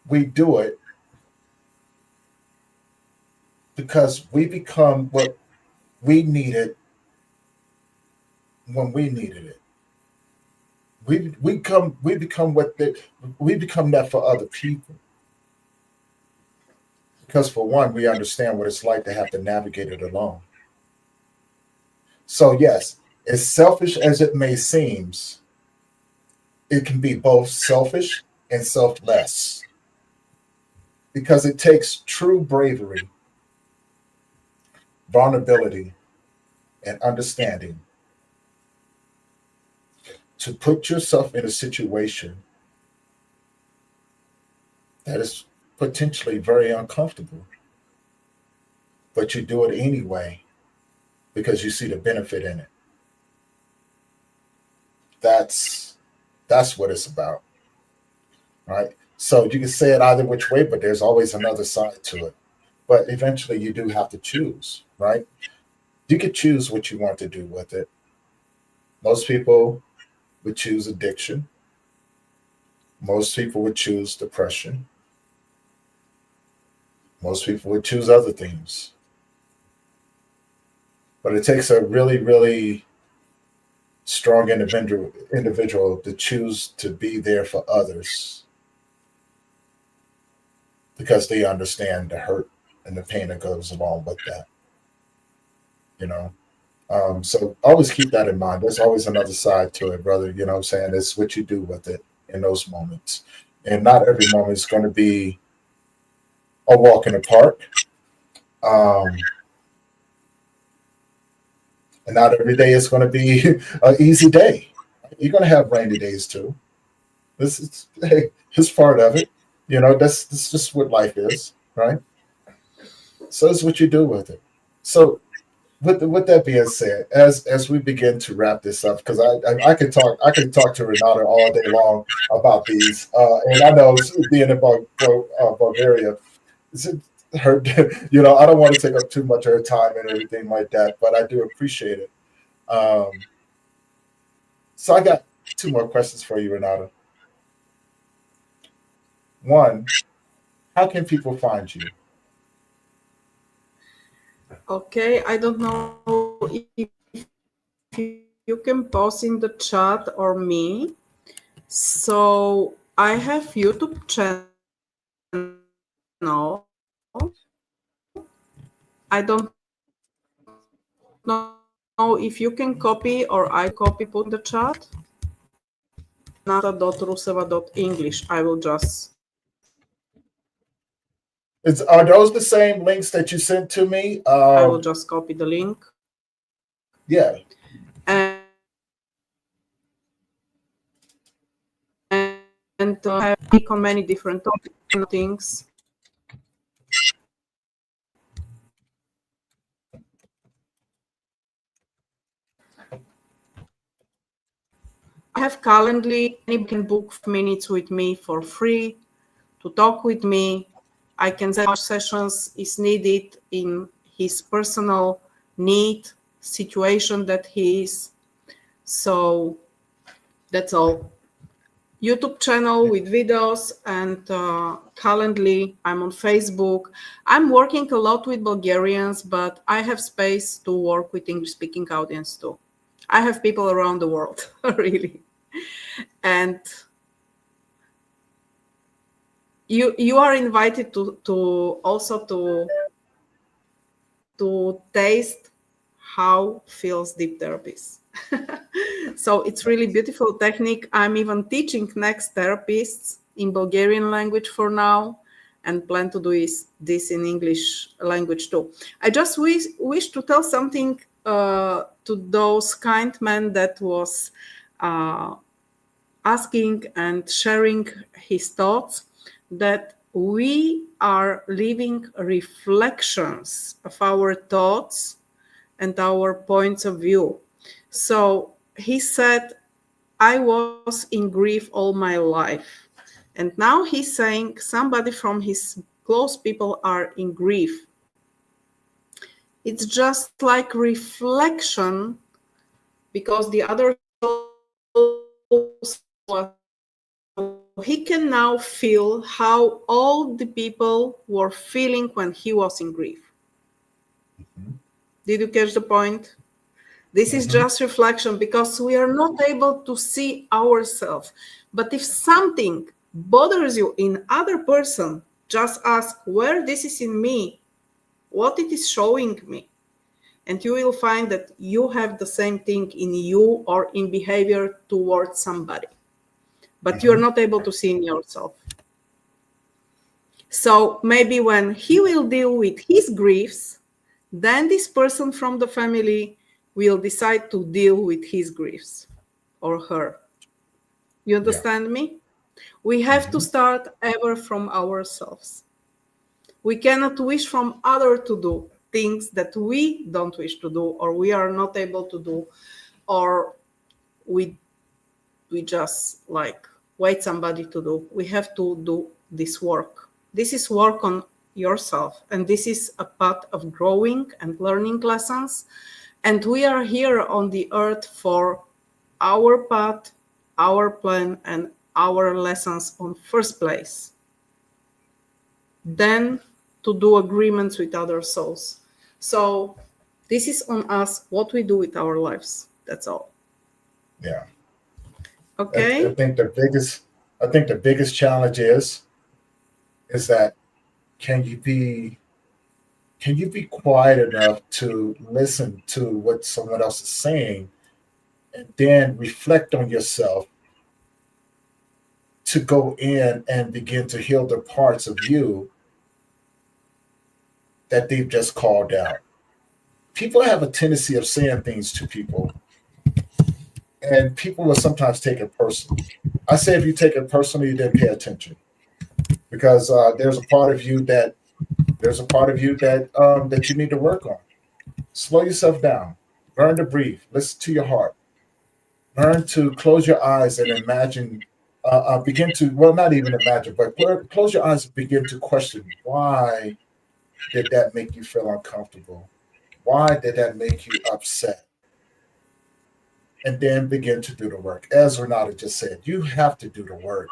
Speaker 1: we do it because we become what we needed when we needed it. We become we become that for other people because for one we understand what it's like to have to navigate it alone. So yes, as selfish as it may seem, it can be both selfish and selfless because it takes true bravery, vulnerability, and understanding to put yourself in a situation that is potentially very uncomfortable, but you do it anyway because you see the benefit in it. That's that's what it's about, right? So you can say it either which way, but there's always another side to it. But eventually you do have to choose, right? You could choose what you want to do with it. Most people would choose addiction. Most people would choose depression. Most people would choose other things. But it takes a really, really strong individual to choose to be there for others because they understand the hurt and the pain that goes along with that. You know, so always keep that in mind. There's always another side to it, brother. You know what I'm saying? It's what you do with it in those moments. And not every moment is going to be a walk in the park. Um, and not every day is going to be an easy day. You're going to have rainy days too. This is hey, it's part of it. You know, that's just what life is, right? So it's what you do with it. So with that being said, as we begin to wrap this up, because I could talk to Renata all day long about these, and I know being in Bulgaria, it's her, you know, I don't want to take up too much of her time and everything like that, but I do appreciate it. Um, so I got two more questions for you, Renata. One, how can people find you?
Speaker 2: Okay, I don't know if you can post in the chat or me. So I have YouTube channel. I don't know if you can copy it or I copy put in the chat. Renata.russeva.english.
Speaker 1: Are those the same links that you sent to me?
Speaker 2: I will just copy the link.
Speaker 1: Yeah.
Speaker 2: And have speak on many different topics, things. I have Calendly. Anybody can book minutes with me for free to talk with me. I can say how much sessions is needed in his personal need situation that he is. So that's all. YouTube channel with videos and Calendly. I'm on Facebook. I'm working a lot with Bulgarians, but I have space to work with English-speaking audience too. I have people around the world, really. And you are invited to also to taste how feels deep therapies. So it's really beautiful technique. I'm even teaching next therapists in Bulgarian language for now and plan to do this in English language too. I just wish to tell something to those kind men that was uh, asking and sharing his thoughts, that we are living reflections of our thoughts and our points of view. So he said, I was in grief all my life. And now he's saying somebody from his close people are in grief. It's just like reflection because the other so he can now feel how all the people were feeling when he was in grief.
Speaker 1: Mm-hmm.
Speaker 2: Did you catch the point? This is
Speaker 1: Mm-hmm.
Speaker 2: just reflection because we are not able to see ourselves. But if something bothers you in other person, just ask where this is in me, what it is showing me. And you will find that you have the same thing in you or in behavior towards somebody, but you're
Speaker 1: Mm-hmm.
Speaker 2: not able to see in yourself. So maybe when he will deal with his griefs, then this person from the family will decide to deal with his griefs or her. You
Speaker 1: Yeah.
Speaker 2: understand me? We have to
Speaker 1: Mm-hmm.
Speaker 2: start ever from ourselves. We cannot wish from other to do things that we don't wish to do or we are not able to do, or we just like wait somebody to do. We have to do this work. This is work on yourself, and this is a path of growing and learning lessons. And we are here on the earth for our path, our plan, and our lessons on first place. Then to do agreements with other souls. So this is on us, what we do with our lives. That's all.
Speaker 1: Yeah. I
Speaker 2: Okay?
Speaker 1: think the biggest challenge is that can you be can you be quiet enough to listen to what someone else is saying and then reflect on yourself to go in and begin to heal the parts of you that they've just called out. People have a tendency of saying things to people, and people will sometimes take it personally. I say if you take it personally, then pay attention because there's a part of you that you need to work on. Slow yourself down. Learn to breathe. Listen to your heart. Learn to close your eyes and imagine. Begin to not even imagine, but close your eyes and begin to question why did that make you feel uncomfortable? Why did that make you upset? And then begin to do the work. As Renata just said, you have to do the work.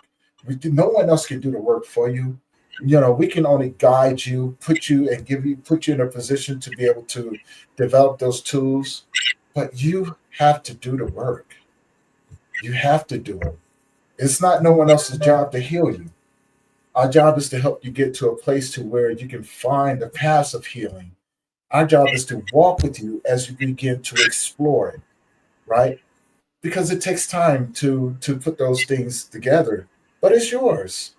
Speaker 1: No one else can do the work for you. We can only guide you, put you in a position to be able to develop those tools, but you have to do the work. You have to do it. It's not no one else's job to heal you. Our job is to help you get to a place to where you can find the paths of healing. Our job is to walk with you as you begin to explore it, right? Because it takes time to put those things together, but it's yours.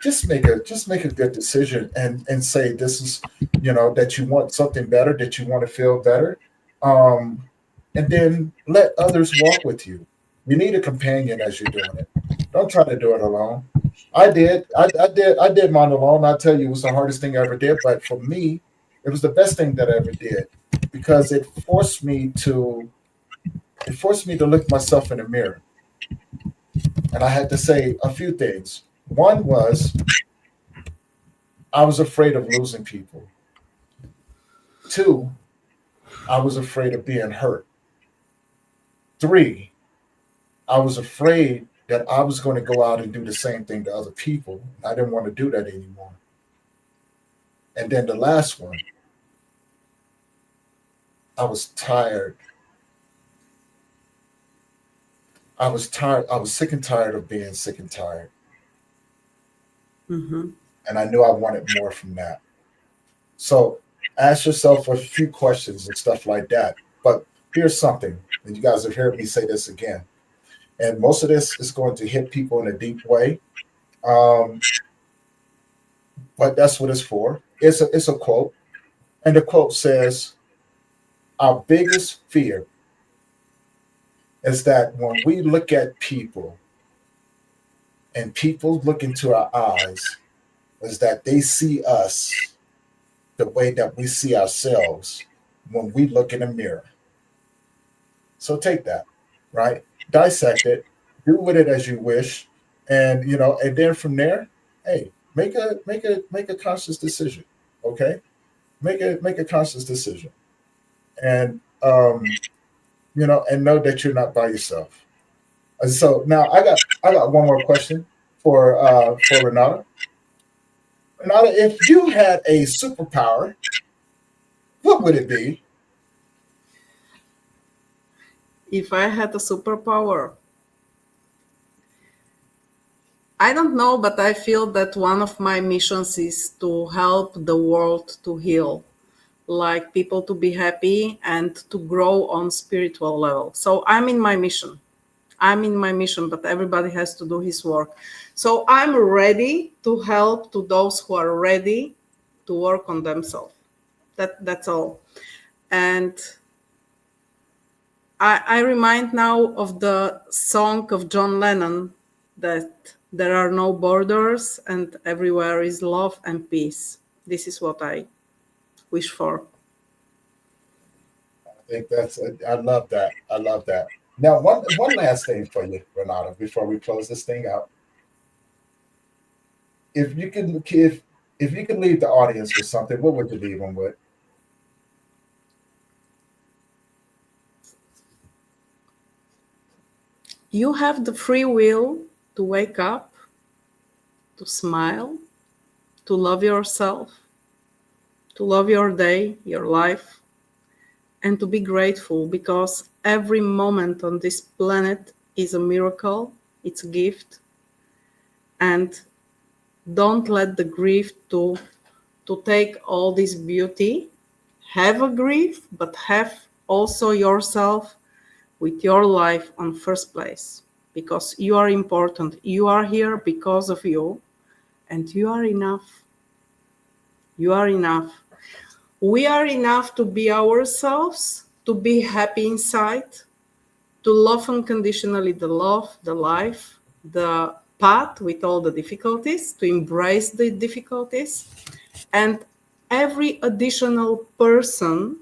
Speaker 1: Just make a good decision and say this is that you want something better, that you want to feel better, um and then let others walk with you. You need a companion as you're doing it. Don't try to do it alone. I did mine alone. I tell you, it was the hardest thing I ever did, but for me it was the best thing that I ever did because it forced me to look myself in the mirror, and I had to say a few things. One was I was afraid of losing people. Two, I was afraid of being hurt. Three, I was afraid that I was going to go out and do the same thing to other people. I didn't want to do that anymore. And then the last one, I was tired. I was tired. I was sick and tired of being sick and tired.
Speaker 2: Mm-hmm.
Speaker 1: And I knew I wanted more from that. So ask yourself a few questions and stuff like that. But here's something, and you guys have heard me say this again. And most of this is going to hit people in a deep way. Um, but that's what it's for. It's a quote. And the quote says, our biggest fear is that when we look at people and people look into our eyes, is that they see us the way that we see ourselves when we look in a mirror. So take that, right? Dissect it, do with it as you wish, and and then from there, hey, make a conscious decision. Okay? Make a conscious decision. And and know that you're not by yourself. And so now I got one more question for Renata. Renata, if you had a superpower, what would it be?
Speaker 2: If I had a superpower, I don't know, but I feel that one of my missions is to help the world to heal, like people to be happy and to grow on spiritual level. So I'm in my mission. I'm in my mission, but everybody has to do his work. So I'm ready to help to those who are ready to work on themselves. That's all. And I remind now of the song of John Lennon that there are no borders and everywhere is love and peace. This is what I wish for.
Speaker 1: I think I love that. I love that. Now, one last thing for you, Renata, before we close this thing out. If you could leave the audience with something, what would you leave them with?
Speaker 2: You have the free will to wake up, to smile, to love yourself, to love your day, your life, and to be grateful because every moment on this planet is a miracle, it's a gift, and don't let the grief to take all this beauty. Have a grief, but have also yourself with your life on first place because you are important. You are here because of you, and you are enough. You are enough. We are enough to be ourselves, to be happy inside, to love unconditionally the love, the life, the path with all the difficulties, to embrace the difficulties. And every additional person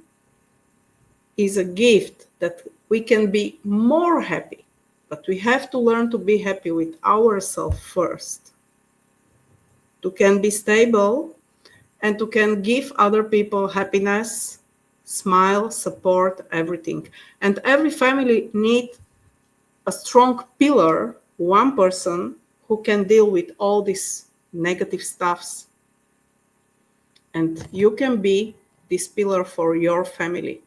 Speaker 2: is a gift that we can be more happy. But we have to learn to be happy with ourselves first, to can be stable and to can give other people happiness, smile, support, everything. And every family need a strong pillar, one person who can deal with all these negative stuffs. And you can be this pillar for your family.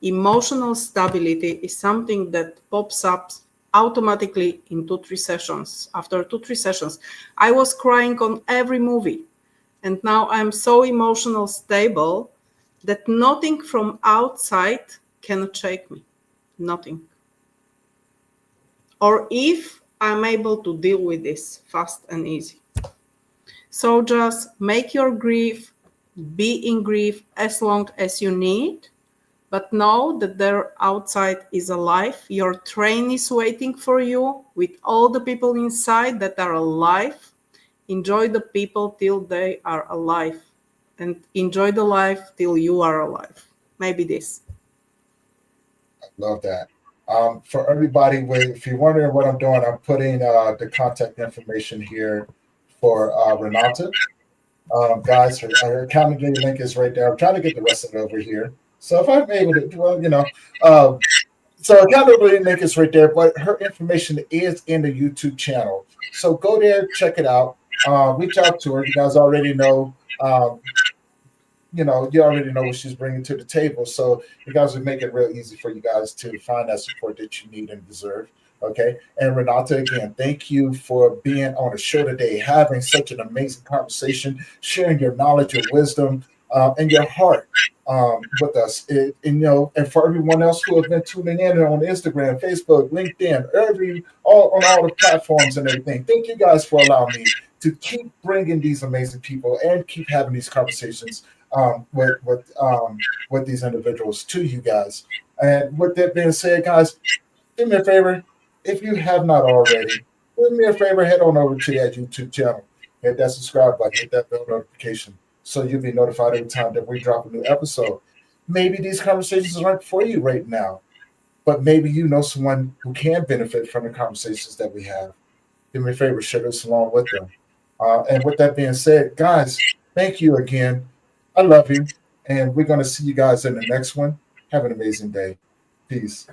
Speaker 2: Emotional stability is something that pops up automatically in 2-3 sessions. After 2-3 sessions, I was crying on every movie. And now I'm so emotional stable that nothing from outside can shake me. Nothing. Or if I'm able to deal with this fast and easy. So just make your grief, be in grief as long as you need, but know that there outside is alive. Your train is waiting for you with all the people inside that are alive. Enjoy the people till they are alive, and enjoy the life till you are alive. Maybe this.
Speaker 1: Love that. For everybody, if you're wondering what I'm doing, I'm putting the contact information here for Renata. Guys, her accountability link is right there. I'm trying to get the rest of it over here. So if I'm able to, well, so accountability link is right there, but her information is in the YouTube channel. So go there, check it out. Reach out to her. You guys already know. You already know what she's bringing to the table. So you guys would make it real easy for you guys to find that support that you need and deserve. Okay. And Renata, again, thank you for being on the show today, having such an amazing conversation, sharing your knowledge, your wisdom, and your heart with us. And for everyone else who has been tuning in on Instagram, Facebook, LinkedIn, on all the platforms and everything. Thank you guys for allowing me to keep bringing these amazing people and keep having these conversations with these individuals to you guys. And with that being said, guys, do me a favor. If you have not already, do me a favor, head on over to that YouTube channel. Hit that subscribe button, hit that bell notification so you'll be notified every time that we drop a new episode. Maybe these conversations aren't for you right now, but maybe you know someone who can benefit from the conversations that we have. Do me a favor, share this along with them. And with that being said, guys, thank you again. I love you. And we're going to see you guys in the next one. Have an amazing day. Peace.